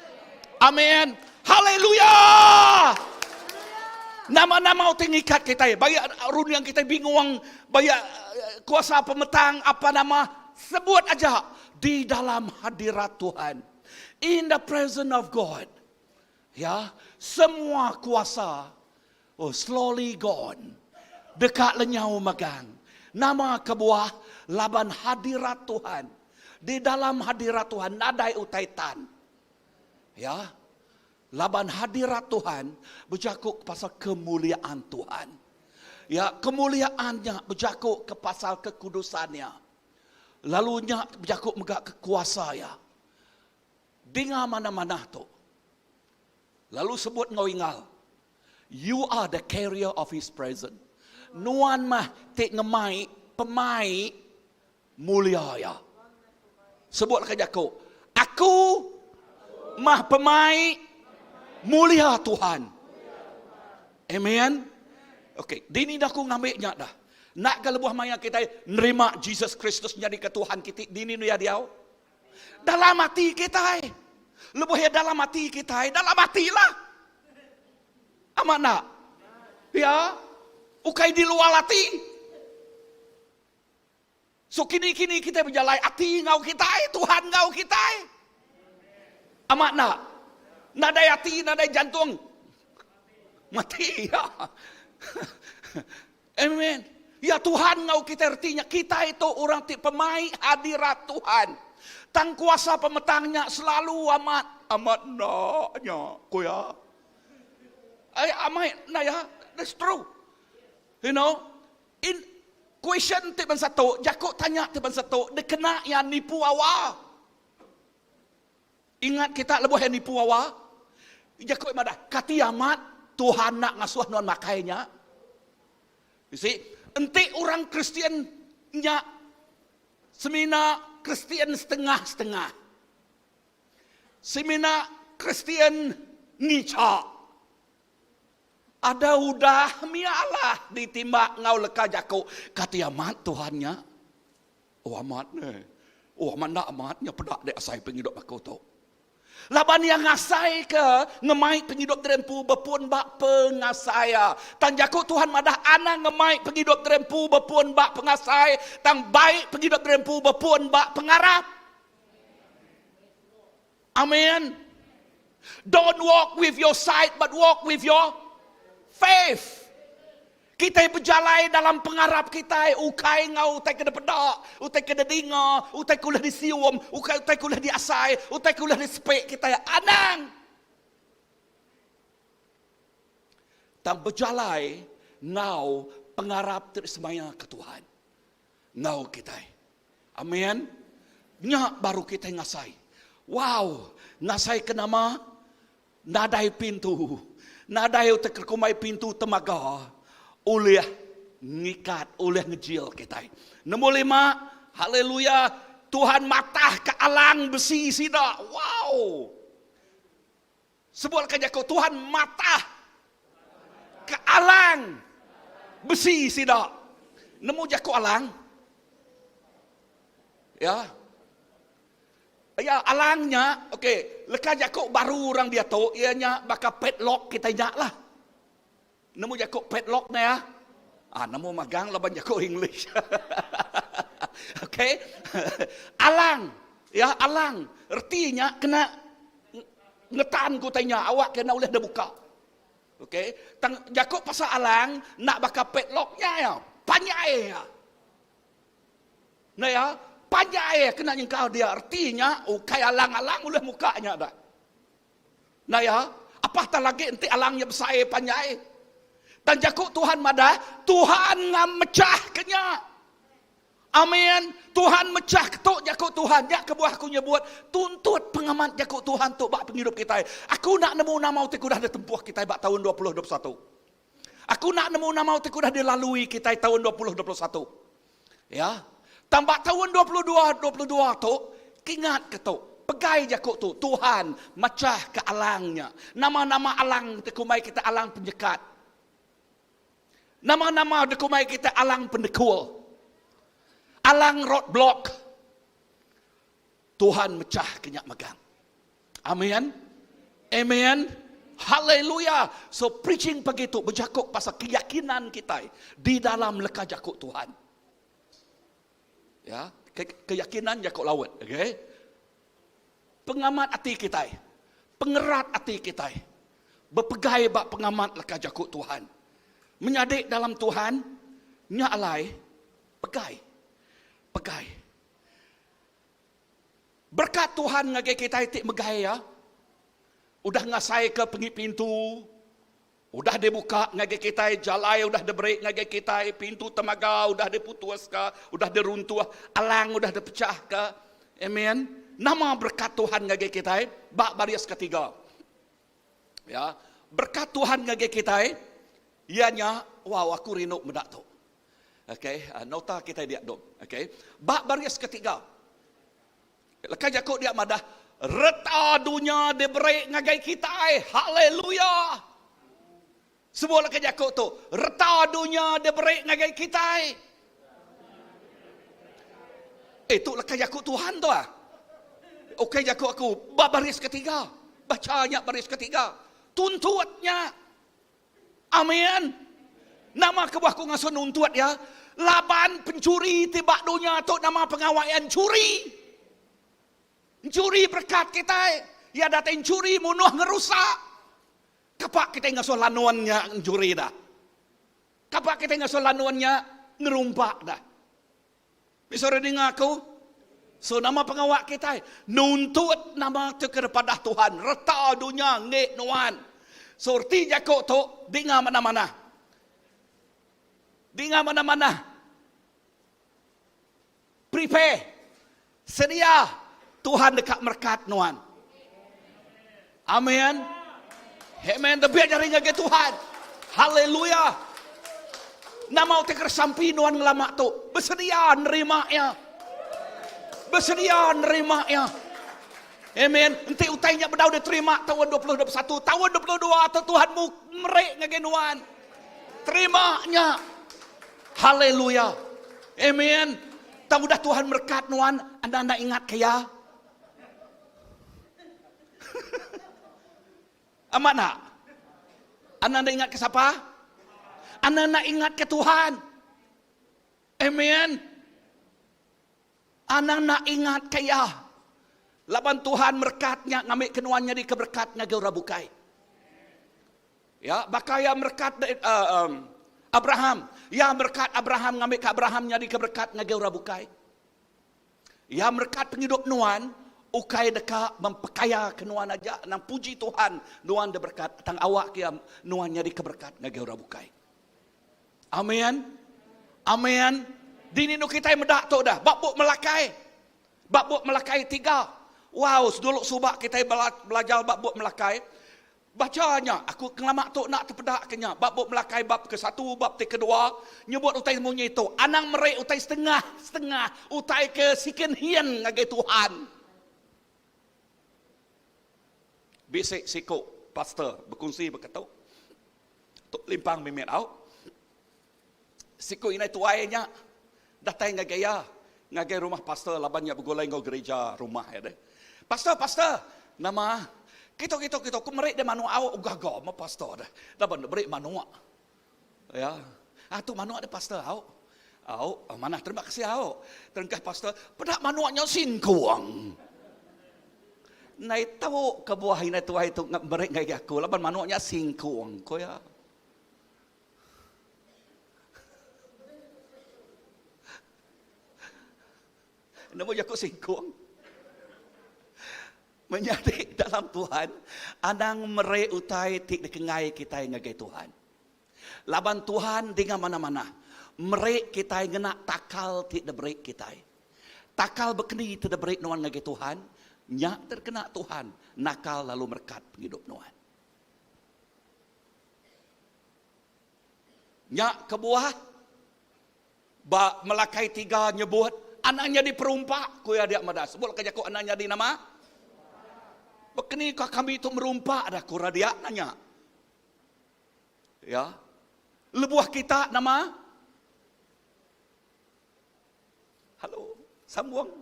Amin. Haleluya. Nama-nama tengikat kita, banyak run yang kita bingung, banyak kuasa pemetang apa nama, sebut aja di dalam hadirat Tuhan. In the presence of God. Ya, semua kuasa slowly gone. Dekat lenyau megang. Nama kebuah laban hadirat Tuhan. Di dalam hadirat Tuhan nadai utaitan. Ya. Laban hadirat Tuhan berjakuk pasal kemuliaan Tuhan. Ya, kemuliaannya berjakuk ke pasal kekudusannya. Lalunya berjakuk megak kekuasaan. Dengar mana-mana tu. Lalu sebut ngau ingal. You are the carrier of His presence. Nuan mah tek ngemai pemai mulia ya. Sebut ke jaku. Aku mah pemai mulia Tuhan. Amen. Okey, dini dah aku ngambilnya dah. Nak ke lebuh maya kita nerima Jesus Kristus jadi ketuhan kita. Dini nu ya diau. Dalam hati kita. Lebuh ya dalam hati kita, dalam hatilah. Amat nak? Ya, ukai di luar hati. So kini kita berjalan hati ngau kita, Tuhan ngau kita. Amat nak? Nadai hati, nadai jantung. Mati ya. Amen. Ya Tuhan ngau kita artinya kita itu orang pemain hadirat Tuhan. Tang kuasa pemetangnya selalu amat naknya kuya. Amat nak ya, that's true. You know, in question tiban satu, Jakub tanya tiban satu, dia kena yang nipu awak. Ingat kita lebuh yang nipu awak. Jakub madah, kati amat Tuhan nak ngasuh nuan makainya. You see, enti orang Kristiannya semina Kristian setengah-setengah. Semina Kristian ngicak. Ada udah mialah ditimbak ngau leka Jakub. Kata amat Tuhannya. Oh amat ni. Oh amat nak amatnya pedak dek asai penghidup aku tu. Laban yang ngasai ke ngemai penghidup terempu berpun bak pengasaya. Tang Jakub Tuhan madah ana ngemai penghidup terempu berpun bak pengasai. Tang baik penghidup terempu berpun bak pengarap. Amen. Don't walk with your sight but walk with your faith. Kita berjalan dalam pengarap kita, ukai ngau utai kena pedak, utai kena dengar, utai kulah disium, utai kulah diasai, utai kulah dispek kita anang. Dan berjalan ngau pengarap tersemaya ke Tuhan. Ngau kita. Amin. Nya baru kita ngasai. Wow, ngasai ke nama nadai pintu. Nadai utai kerkumai pintu temaga. Oleh ngikat, oleh ngejil kita. Nombor 5, haleluya, Tuhan matah ke alang besi sida. Wow. Sebutkan Jakub, Tuhan matah ke alang besi sida. Nemu Jakub alang? Ya. Ya, alangnya, okey, leka Jakub baru orang dia tahu, ianya bakal padlock kita nyak lah. Nemu Jakub padlock na ya. Nemu magang laban Jakub English. Okey. Alang. Ya, alang. Artinya kena ngetan ku tanya awak kena boleh dah buka. Okey. Tang Jakub pasal alang nak bakal padlocknya ya. Panjai ya. Nah ya, panjai kena nyengkau dia artinya kai alang-alang boleh mukanya dah. Nah ya, apa tak lagi enti alangnya besar panjai. Dan Jakub Tuhan madah, Tuhan mecah kenya. Amin. Tuhan mecah ketuk Jakub Tuhan. Ya kebuah aku nyebut, tuntut pengamat Jakub Tuhan tu bak penghidup kita. Aku nak nemu nama utik dah ditempuh kita bak tahun 2021. Aku nak nemu nama utik dah dilalui kita tahun 2021. Ya. Tambah tahun 2022 tu, ingat ketuk. Pegai jakuk tu, Tuhan macah ke alangnya. Nama-nama alang dekumai kita alang penyekat. Nama-nama dekumai kita alang pendekul. Alang roadblock. Tuhan mecah kenyak megang. Amin. Amen. Haleluya. So preaching begitu berjakuk pasal keyakinan kita di dalam leka jakuk Tuhan. Ya, keyakinan jakuk laut, okey. Pengamat hati kita, pengerat hati kita, berpegai bak pengamat leka jakuk Tuhan. Menyadik dalam Tuhan, nyalai, pegai. Pegai. Berkat Tuhan ngage kita itik megai ya. Udah ngasai ke pengit pintu. Udah dibuka ngage kita jalai, udah dibreak ngage kita pintu temaga, udah diputus ke, udah diruntuh, alang udah dipecah ke. Amen. Nama berkat Tuhan ngage kita bak baris ketiga. Ya, berkat Tuhan ngage kita ianya wow aku rindu medak tu. Okey, nota kita dia dom. Okey. Bak baris ketiga. Lekas jakuk dia madah reta dunia diberi ngagai kita. Haleluya. Semua lekas jakuk tu reta dunia diberi ngagai kita. Itu lekas jakuk Tuhan tu ah. Okey jakuk aku baris ketiga. Bacanya baris ketiga. Tuntutnya. Amin. Nama kebuahku ngasun nuntut ya. Laban pencuri tibak dunia tu nama pengawaian curi. Curi berkat kita. Ya datang curi munuh ngerusak. Kapak kita ngasuh lanuannya curi dah. Kapak kita ngasuh lanuannya ngerumpak dah. Bisa dengar aku? So nama pengawak kita. Nuntut nama tu kepada Tuhan. Reta dunia ngek nuan. Sorti jakuk tu. Dengar mana-mana. Dengar mana-mana. Prepare. Sedia. Tuhan dekat merkat nuan. Amin. Amen. Lebih dari ngage Tuhan. Haleluya. Nama utek sampi nuan ngelamak tu. Bersedia nerima ya. Bersedia nerima ya. Amen. Nanti utainya berdau diterima tahun 2021. Tahun 22 atau Tuhanmu merek ngage nuan. Terimanya. Haleluya. Amen. Tahu dah Tuhan merkat nuan. Anda ingat kaya? Amat nak? Anda ingat ke siapa? Anda ingat ke Tuhan. Amen. Anda nak ingat ke ya. Laban Tuhan merkatnya ngambil kenuannya di keberkatnya geura bukai. Ya, bakaya merkat Abraham. Ya berkat Abraham ngambil ke Abrahamnya di keberkatnya geura bukai. Ya berkat penghidup nuan. Ukai deka mempekaya ke nuan aja. Nang puji Tuhan. Nuan de berkat. Tang awak kia nuannya di keberkat. Ngage ora bukai. Amin. Amin. Dini nu kita medak tu dah. Bakbuk melakai. Bakbuk melakai 3. Wow. Seduluk subak kita belajar bakbuk melakai. Bacanya. Aku kelamak tu nak terpedak kenya. Bakbuk melakai bab ke-1. Bab ke-2. Nyebut utai semuanya itu. Anang merek utai setengah. Utai ke sikin hien ngage Tuhan. Bisik sikuk pastor berkongsi berkata tok limpang mimet au sikuk inai tuainya datang ngagaya rumah pastor labannya bergolai ngau gereja rumah ya deh pastor nama kita ku merek de manu au gaga ma pastor dah laban merek manu ya tu manu ada pastor au mana terima kasih au terengkah pastor pedak manuaknya singkuang. Nai tahu kebuah ini tuai itu merek ngai aku. Laban manuaknya singkung ko ya. Namo jaku singkung. Menjadi dalam Tuhan, anang merek utai tik dikengai kita ngagai Tuhan. Laban Tuhan dengan mana-mana. Merek kita ngena takal tik debreak kita. Takal bekeni tik debreak nuan ngagai Tuhan. Nyak terkena Tuhan, nakal lalu merkat penghidup nuan. Nyak kebuah, ba melakai 3 nyebut, anaknya diperumpak, kuya dia madas. Sebut kerja ku anaknya di nama, Begini kami itu merumpak dah ku radia nanya. Ya. Lebuah kita nama? Halo, sambung.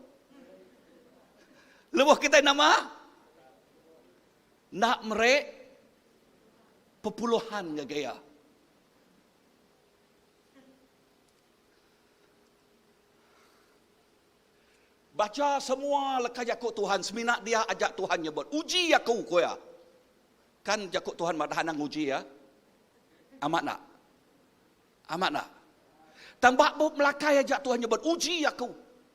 Lebuah kita nama? Nak merek pepuluhan gaya. Baca semua lekas jakut Tuhan. Seminak dia ajak Tuhan nyebut. Uji aku koya. Kan jakut Tuhan madahanang uji ya. Amat nak? Amat nak? Tambah melakai ajak Tuhan nyebut. Uji aku.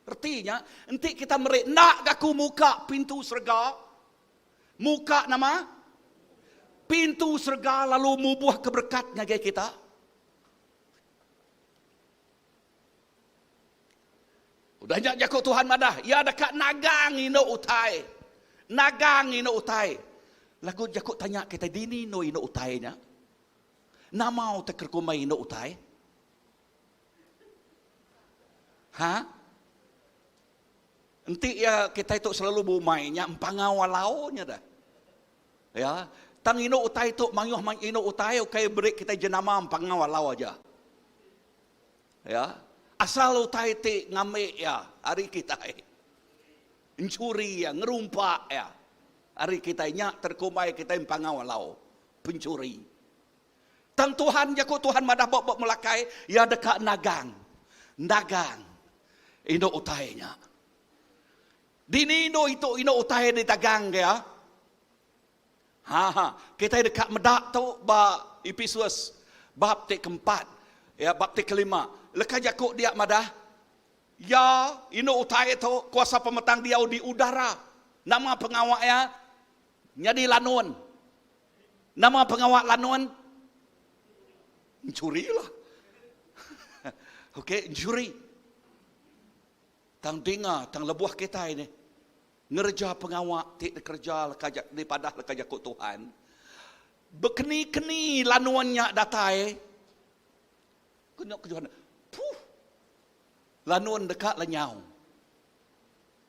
Artinya, nanti kita merek. Nak aku muka pintu serga. Muka nama? Pintu serga lalu mubuh keberkatnya gaya kita. Udah jakut Tuhan madah. Ya dekat nagang ino utai. Nagang ino utai. Lagu jakut tanya kita dini no ino utainya. Namau tekerkumai ino utai. Ha? Nanti ya kita itu selalu bumainya empangawalaunya dah. Ya, tang ino utai itu mangyoh ino utai kayak beri kita jenama empangawalau aja. Ya. Asal utai ti ngame ya hari kita mencuri ya ngerumpak ya hari kita nyak terkumai kita empangawalau pencuri. Tang Tuhan jakut Tuhan madah bok melakai ya dekat nagang ino utainya. Dini ino utai di tagang ya. Kita dekat medak tu ba Efesus bab ti keempat ya bab ti kelima. Lekas jakut dia madah. Ya, ino utai itu kuasa pemetang dia di udara. Nama pengawaknya jadi lanun. Nama pengawak lanun mencuri lah. Okey, mencuri. Tang dengar, tang lebuah kita ini. Ngerja pengawak, tik kerja di padah lekas jakut Tuhan. Bekeni-keni lanuannya datai. Kenyok kejuan. Lanun dekat lenyau.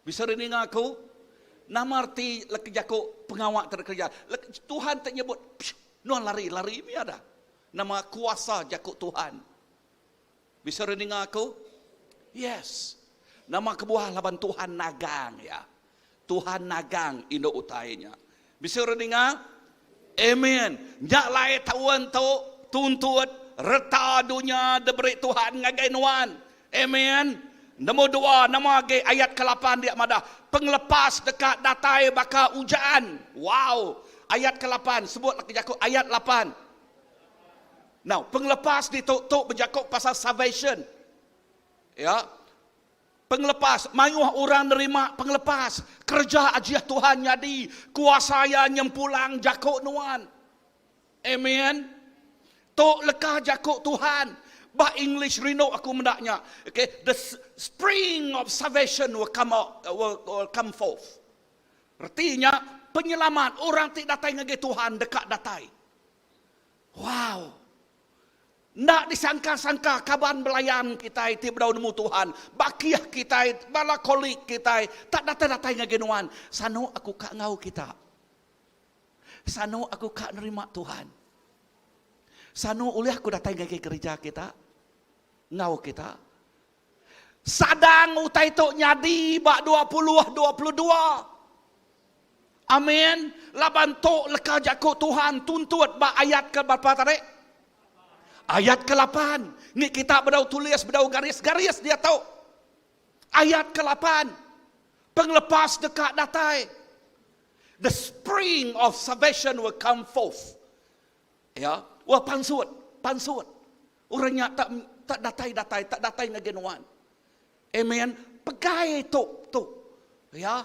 Bisa ringa aku? Nama arti leki jakut pengawak terkerja. Tuhan tak nyebut. Nuan lari ini ada. Nama kuasa jakut Tuhan. Bisa ringa aku? Yes. Nama kebuah laban Tuhan nagang ya. Tuhan nagang indo utainya. Bisa ringa? Amen. Nyak lai tawan tu tuntut reta dunia diberi Tuhan ngagai nuan. Amen. Nombor 2, nama ayat ke-8 dia madah. Penglepas dekat datai baka hujan. Wow. Ayat ke-8 sebut lagi jakut ayat 8. Now, penglepas dituk berjakut pasal salvation. Ya. Penglepas, mayuh orang nerima penglepas. Kerja ajiah Tuhan jadi kuasa yang nyempulang jakut nuan. Amen. Tok lekah jakut Tuhan. Bah English rino aku mendaknya. Okay, the spring of salvation will come out, will come forth. Artinya penyelamat orang tidak datai ngage Tuhan dekat datai. Wow. Nak disangka-sangka kaban belayan kita itu berau nemu Tuhan. Bakiah kita, bala kolik kita tak datai ngage nuan. Sano aku kak ngau kita. Sano aku kak nerima Tuhan. Sano oleh aku datai ngage gereja kita. Ngau kita. Sadang utai tok nyadi bak 22. Amin. Laban tok leka jakut Tuhan tuntut bak ayat ke berapa tarik? Ayat ke-8. Ni kita bedau tulis, bedau garis-garis dia tahu. Ayat ke-8. Penglepas dekat datai. The spring of salvation will come forth. Ya, wah pansut. Orangnya tak datai ngagenuan. Amen. Pegai tu. Ya.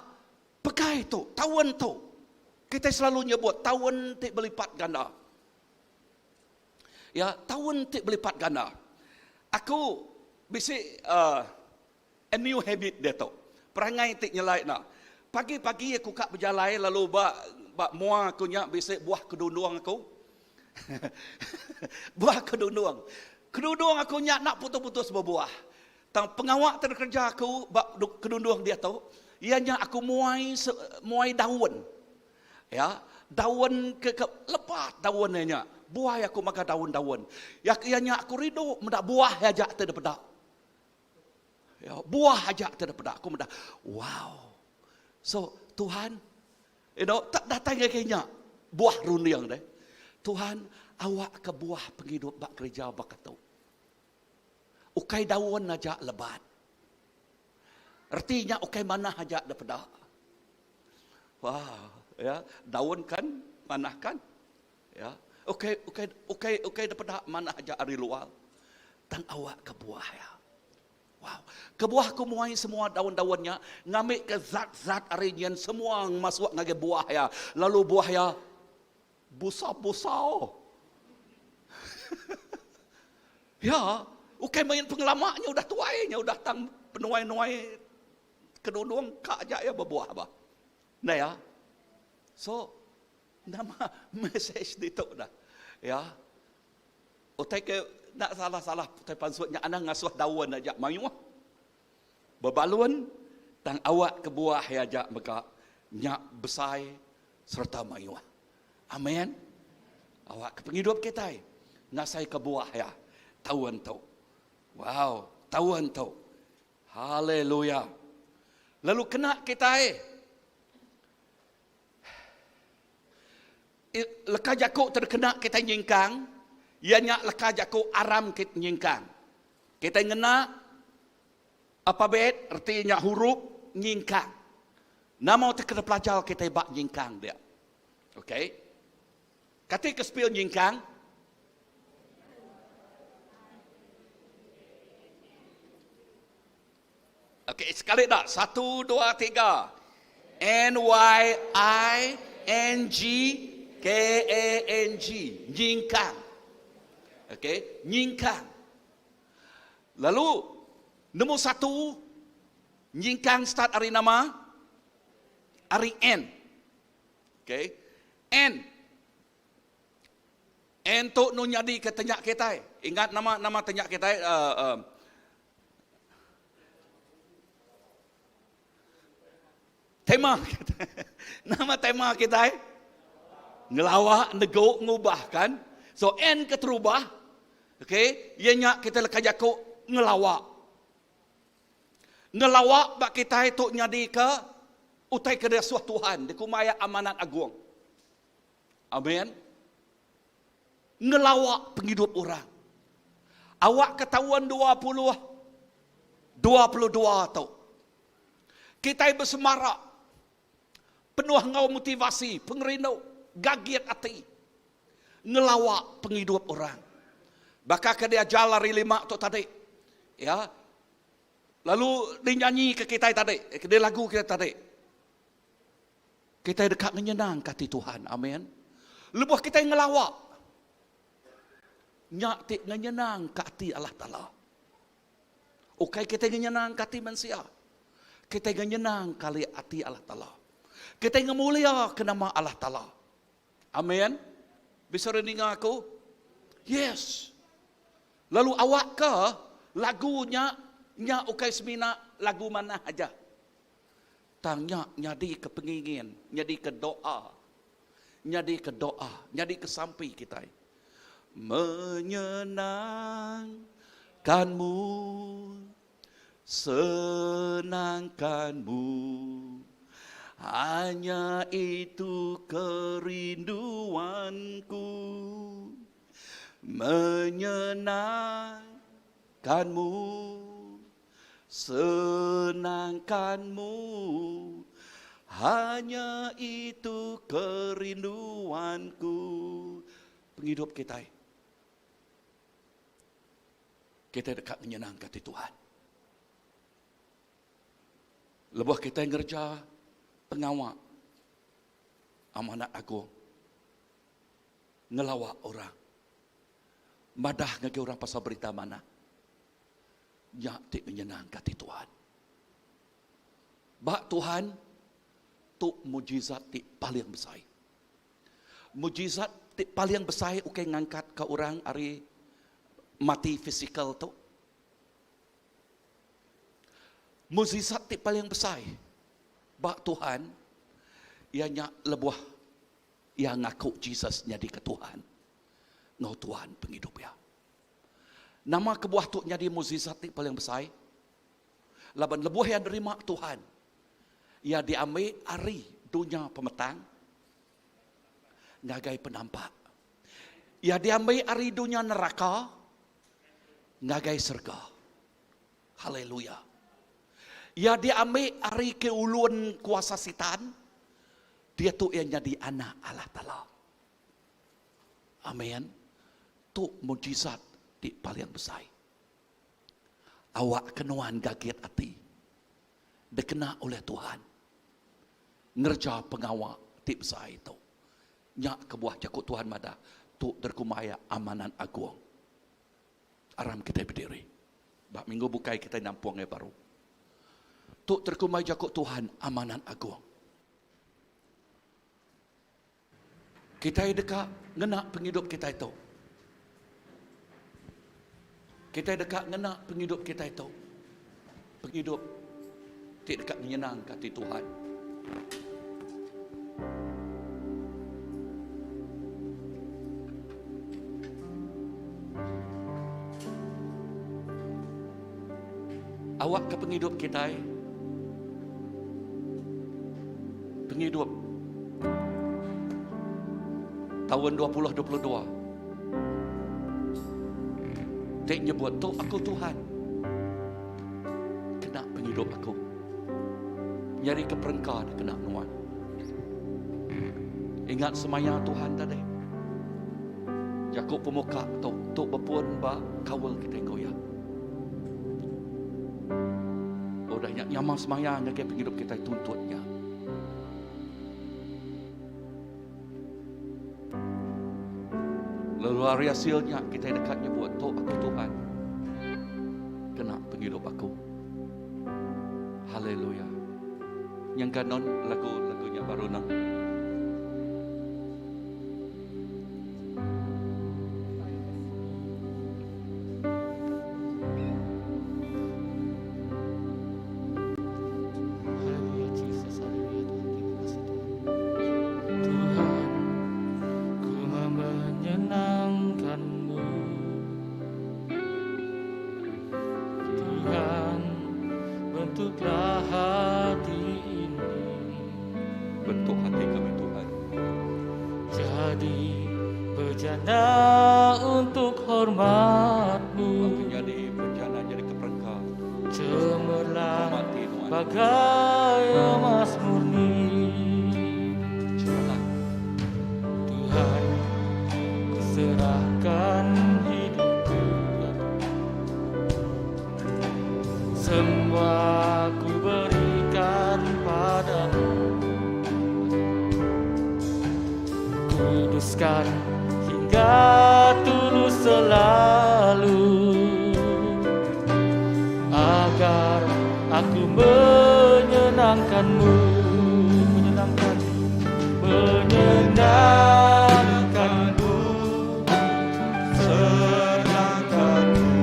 Pegai tu, tahun tu. Kita selalu nyebut tahun tik berlipat ganda. Ya, tahun tik berlipat ganda. Aku bisik a new habit dia tu. Perangai tik nyelai nak. Pagi-pagi aku kak berjalan lalu bak mua aku nyak bisik buah kedunduang aku. Buah kedunduang. Kedunduang aku nyak nak putus-putus berbuah. Tang pengawak terkerja aku bak kedunduang dia tahu. Ianya aku muai daun. Ya, daun ke lepat daunnya. Buah aku makan daun-daun. Ya ianya aku rindu mendak buah aja terdapat. Ya, buah aja terdapat aku mendak. Wow. So Tuhan, tak datang kayaknya buah runiang deh. Tuhan, awak ke buah penghidup bak gereja bak tu. Ukai daun aja lebat. Artinya ukai mana aja dapat. Wow, ya, daun kan, manah kan? Ya. Ukai dapat mana aja ari luar. Tang awak ke buah ya. Wow, ke buah ku muai semua daun-daunnya, ngambil ke zat-zat arian semua masuk ngage buah ya. Lalu buah ya busa-busa. Ya, ukai main pengalamannya udah tuainya, udah tang penuai-nuai kedudung kak aja ya berbuah bah. Nah ya. So, nama message itu dah. Ya. Utai ke nak salah-salah utai pansutnya anak ngasuh daun aja mayu. Bebalun tang awak ke buah ya aja maka nyak besai serta mayu. Amin. Awak ke penghidup kita ngasai ke buah ya. Tawan tu. Wow, tawan tu. Haleluya. Lalu kena kita leka jakuk terkena kita nyingkang, ianya leka jakuk aram kita nyingkang. Kita ngena apa bet artinya huruf nyingkang. Nama terkena pelajar kita bak nyingkang dia. Okey. Kata ke spell nyingkang. Okey, sekali dah. 1, 2, 3. NYINGKANG. Nyingkang. Okey, nyingkang. Lalu, nombor 1, nyingkang start hari nama, hari N. Okey, N. N tu nu nyadi ke tenyak kita. Ingat nama tenyak kita. Tema kita. Nama tema kita ngelawak, nego, ngubahkan. So N keterubah. Okey, ianya kita lekajaku ngelawak. Ngelawak bak kita itu nyadi ke utai ke rasuah Tuhan, di kumaya amanat agung. Amin. Ngelawak penghidup orang. Awak ketahuan 22 tu. Kita bersemarak. Penuh ngau motivasi, pengerino, gagiat hati. Ngelawak penghidup orang. Bakal ke dia jalari 5 tu tadi. Ya. Lalu dinyanyi ke kita tadi, ke dia lagu kita tadi. Kita dekat menyenang hati Tuhan. Amin. Lepas kita ngelawak. Nyak tik nyenang hati Allah Ta'ala. Okay, kita nyenang hati manusia. Kita nyenang kali hati Allah Ta'ala. Kita ngemulia ke nama Allah Ta'ala. Amin. Bisa dengar aku? Yes. Lalu awak ke lagunya nya ukai semina lagu mana aja. Tanya nyadi ke pengingin, nyadi ke doa. Nyadi ke doa, nyadi ke sampai kita. Menyenangkanmu, senangkanmu, hanya itu kerinduanku. Menyenangkanmu, senangkanmu, hanya itu kerinduanku. Penghidup kita. Kita dekat menyenangkan hati Tuhan. Lepas kita ngerja pengawal amanat agung. Ngelawak orang. Madah ngagi orang pasal berita mana. Yak tik menyenangkan hati Tuhan. Bak Tuhan, tu mujizat tik paling besar. Mujizat tik paling besar ukai ngangkat ke orang hari mati fisikal tu. Mujizat tik paling besar. Bak Tuhan, ianya lebuah Ia ngaku Jesus jadi ketuhan. Ngau Tuhan penghidup ya. Nama kebuah tu jadi mukjizat ni paling besar. Laban lebuh yang nerima Tuhan. Ia diambil hari dunia pemetang. Ngagai penampak. Ia diambil hari dunia neraka. Ngagai surga. Haleluya. Ia diambil hari keuluan kuasa setan. Dia tu yang jadi anak Allah Ta'ala. Amin. Tu mujizat di paling besar. Awak kenuan gaget hati. Dikena oleh Tuhan. Ngerja pengawal di besar itu. Nyak kebuah jakut Tuhan mada. Tu terkumaya amanan agung. Aram kita berdiri. Bak minggu bukai kita nampuang yang baru. Tu terkumaya jakut Tuhan amanan agung. Kita dekat ngena penghidup kita itu. Kita dekat ngena penghidup kita itu. Penghidup tidak dekat menyenangkan hati Tuhan. Awak ke penghidup kita. Penghidup tahun 2022. Dia nyebut tu aku Tuhan. Kena penghidup aku. Nyari ke perengkar kena nuan. Ingat semaya Tuhan tadi. Jakub pemuka tu berpuan ba kawal kita goya. Oh dah nyamang semaya ngagai penghidup kita tuntutnya. Lalu hari hasilnya kita dekatnya buat tu aku Tuhan. Kena penghidup aku. Haleluya. Yang kanon lagunya baru nang. Haleluya Jesus, haleluya Tuhan, terima kasih Tuhan. Tuhan, ku mau menyenangkan-Mu. Tuhan, bentuklah hati ini Bentuk hati kami Tuhan. jadi bejana untuk hormat-Mu. Menjadi bencana, jadi keperengkar. Cemerlang Hormati Tuhan. bagai emas murni. Cemerlang. Tuhan, ku serahkan hidupku, ya Tuhan. Semua ku berikan padamu. Kuduskan hingga tulus selalu, agar aku menyenangkan-Mu, menyenangkan-Mu, Senangkanmu,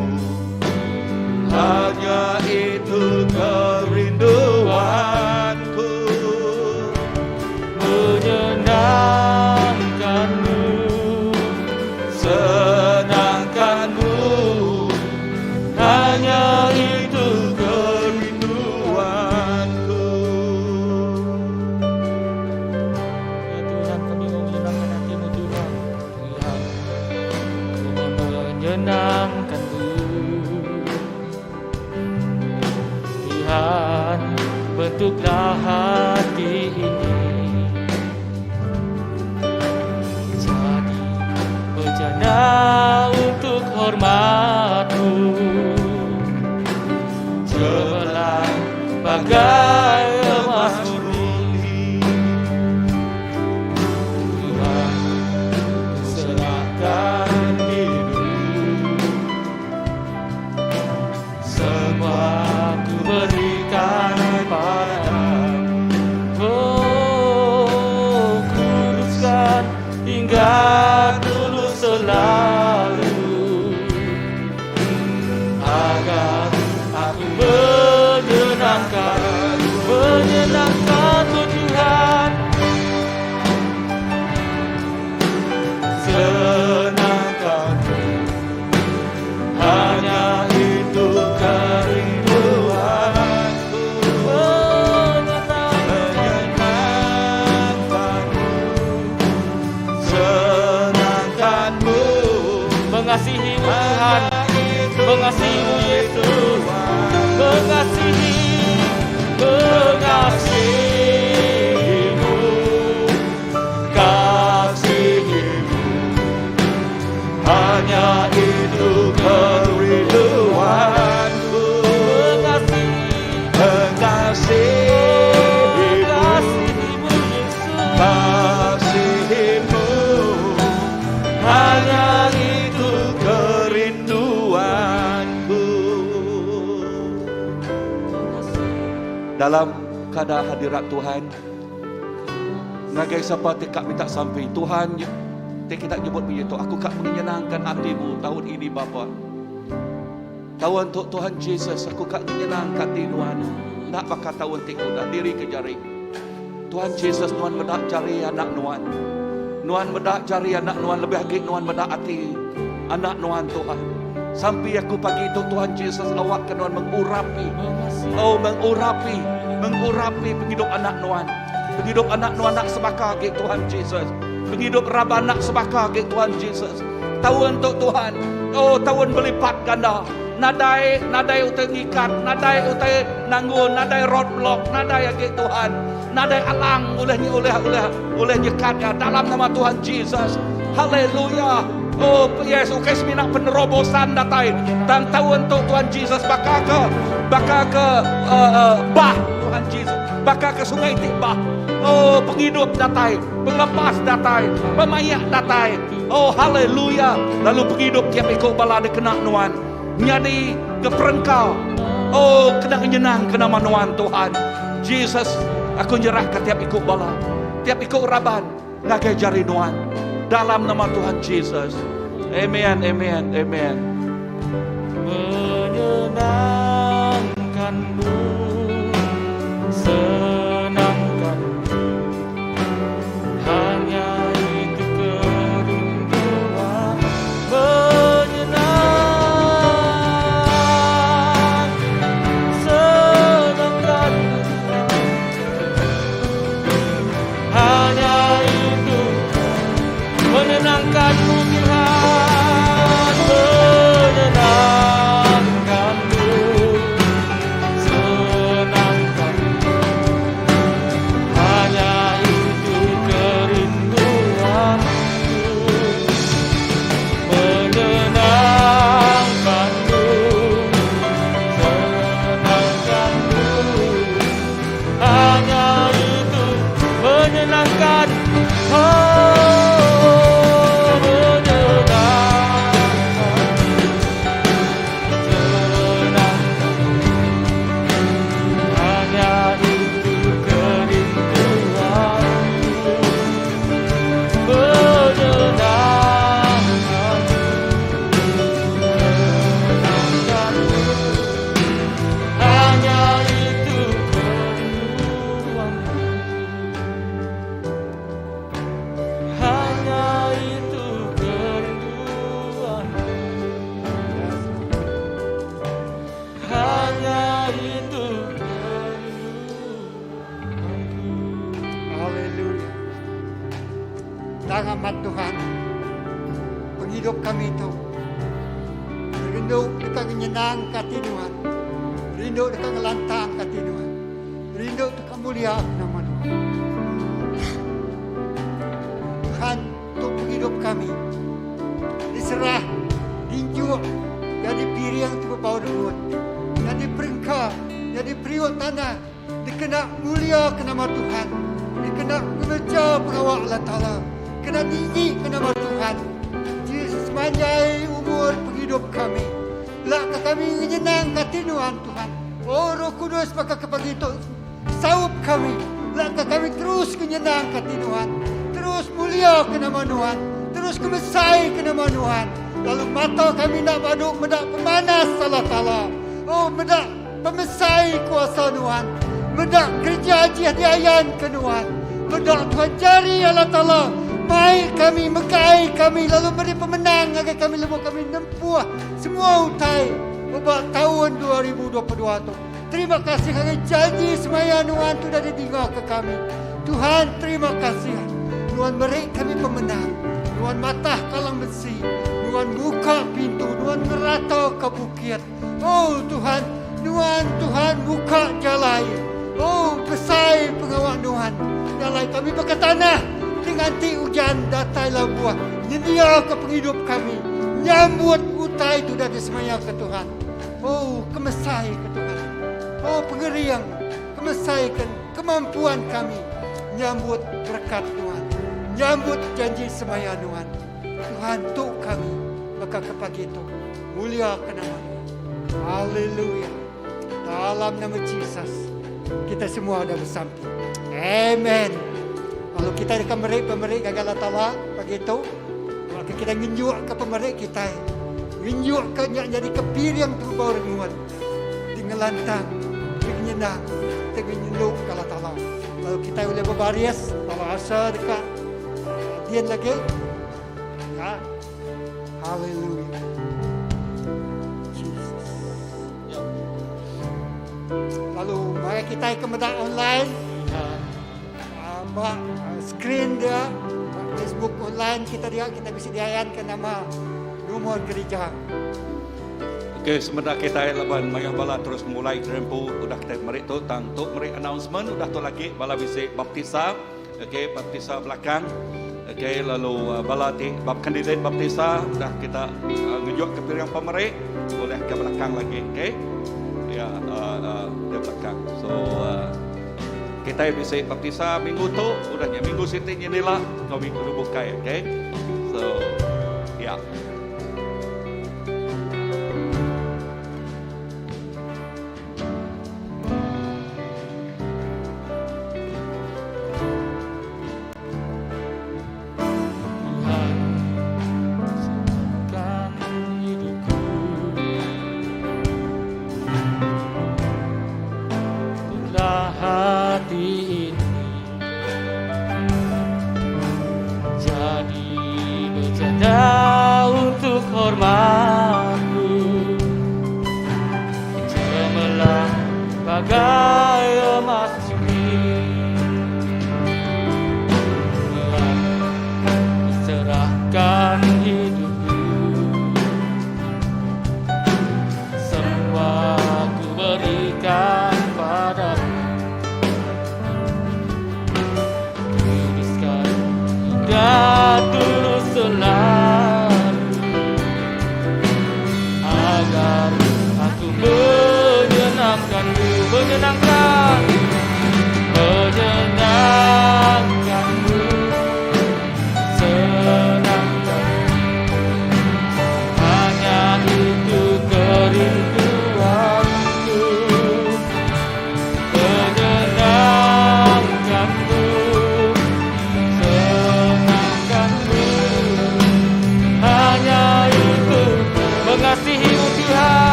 hanya itu kerinduanku. menyenangkan-Mu, Senangkanmu, hanya itu kerinduanku. Ya Tuhan, kami mau menyenangkan hati-Mu Tuhan. Tuhan, ku mau menyenangkan-Mu. Tuhan, bentuklah hati ini jadi bejana untuk hormat-Mu. Cemerlang bagai emas murni. Tuhan, ku serahkan hidup. Semua ku berikan padamu. Oh, kuduskan hingga tulus selalu, Mengasihimu Tuhan, mengasihimu Yesus, mengasihimu, Kasihimu, hanya itu kerinduanku. Mengasihimu, kasihimu, hanya itu kerinduanku. Dalam keadaan hadirat Tuhan, ngagai siapa tekak minta sampai Tuhan, kita nyebut begitu, aku kak menyenangkan hatimu tahun ini Bapa. Tahun untuk Tuhan Yesus, aku kak menyenangkan hati Tuhan. Tak bakal tahun tiku dah diri ke jari. Tuhan Yesus, Tuhan bedak jari anak Tuhan. Tuhan bedak jari anak Tuhan, lebih lagi Tuhan bedak hati anak Tuhan Tuhan. Sampai aku pagi itu Tuhan Yesus awak ke Tuhan mengurapi. Oh mengurapi penghidup anak Tuhan. Penghidup anak Tuhan nak sebakar ke Tuhan Yesus. Penghidup raba nak sebakar ke Tuhan Yesus. Tahun untuk Tuhan. Oh tahun berlipat ganda. Nadai utai ngikat, nadai utai nanggun, nadai roadblock, nadai ke Tuhan. Nadai alang oleh nyekat ya dalam nama Tuhan Yesus. Haleluya. Oh Yesus, kes mina penerobosan datai. Dan tahun untuk Tuhan Yesus bakal ke bah Tuhan Yesus, bakal ke sungai Tibah. Oh penghidup datai, penglepas datai, pemayak datai. Oh haleluya. Lalu penghidup tiap ikut bala kena nuan. Nyadi ke perengkau. Oh kena nyenang kena manuan Tuhan Yesus. Aku nyerah ke tiap ikut bala, tiap ikut raban ngagai jari nuan dalam nama Tuhan Yesus. Amen, amen, amen. Menyenangkanmu, senangkanmu, hanya itu kerinduan. Menyenangkanmu Tuhan, menyenangkanmu, senangkanmu, hanya itu kerinduanku. Menyenangkanmu, senangkanmu, hanya itu menyenangkan. Amat Tuhan, penghidup kami itu rindu dekat nyenang kati Tuhan, rindu dekat ngelantang kati Tuhan, rindu dekat mulia nama Tuhan. Tuhan untuk penghidup kami diserah, dinjuk, jadi piring tu berbau debut, jadi perengkah, jadi periuk tanah, dikena mulia ke nama Tuhan, dikena mengejar pengawal Allah Ta'ala. Kena tinggi ke nama Tuhan. Yesus sepanjang umur penghidup kami. Lah kami menyenang hati Tuhan. Oh Roh Kudus maka kepagi itu saup kami. Lah kami terus menyenang hati Tuhan. Terus mulia ke nama Tuhan. Terus kemesai ke nama Tuhan. Lalu mata kami nak baduk medak pemanas Allah Ta'ala. Oh medak pemesai kuasa Tuhan. Medak kerja diayan ke Tuhan. Medak Tuhan jari Allah Ta'ala. Baik kami, mekai kami, lalu beri pemenang agar kami lepas kami nempuh semua utai beberapa tahun 2022 tu. Terima kasih kerana janji semaya Tuhan tu dah ditinggal ke kami. Tuhan terima kasih. Tuhan beri kami pemenang. Tuhan matah kalang besi. Tuhan buka pintu, Tuhan merata ke bukit. Oh Tuhan, Tuhan buka jalan. Oh besar pengawal Tuhan. Jalan kami pakai tanah. Dengan ti hujan datailah buah. Nyedia ke penghidup kami. Nyambut utai itu dari semaya ke Tuhan. Oh kemesai ke Tuhan. Oh pengeriang. Kemesaikan kemampuan kami. Nyambut berkat Tuhan. Nyambut janji semaya Tuhan. Tuhan untuk kami. Maka ke pagi itu. Mulia ke nama. Haleluya. Dalam nama Yesus. Kita semua ada bersamping. Amen. Kalau kita akan pemerik gagal tala pagi itu, maka kita nginjuk ke pemerik kita. Nginjuk ke jadi kepir yang terbau renungan. Dengan lantang, dengan nyenang, dengan nyeluk kalau tala. Lalu kita boleh berbaris, kalau asa dekat dia lagi. Ya. Haleluya. Jesus. Lalu mari kita ke media online. Screen dia Facebook online kita bisa diayankan nama nomor gereja. Okey, sebentar kita laban mayah bala terus mulai tempo udah kita merik tu tantuk merik announcement udah tu lagi bala bisik baptisa. Okey, baptisa belakang. Okey, lalu bala ti bab kandidat baptisa dah kita ngejuk ke piring pemerik boleh ke belakang lagi. Okey. Ya di belakang. So kita bisa baptisa minggu tu udahnya minggu sini inilah kami kudu buka ya, okay? So ya. Untuk hormatmu cemerlang bagai emas suci. Serahkan hidupku, semua ku berikan padamu. Kuduskan dan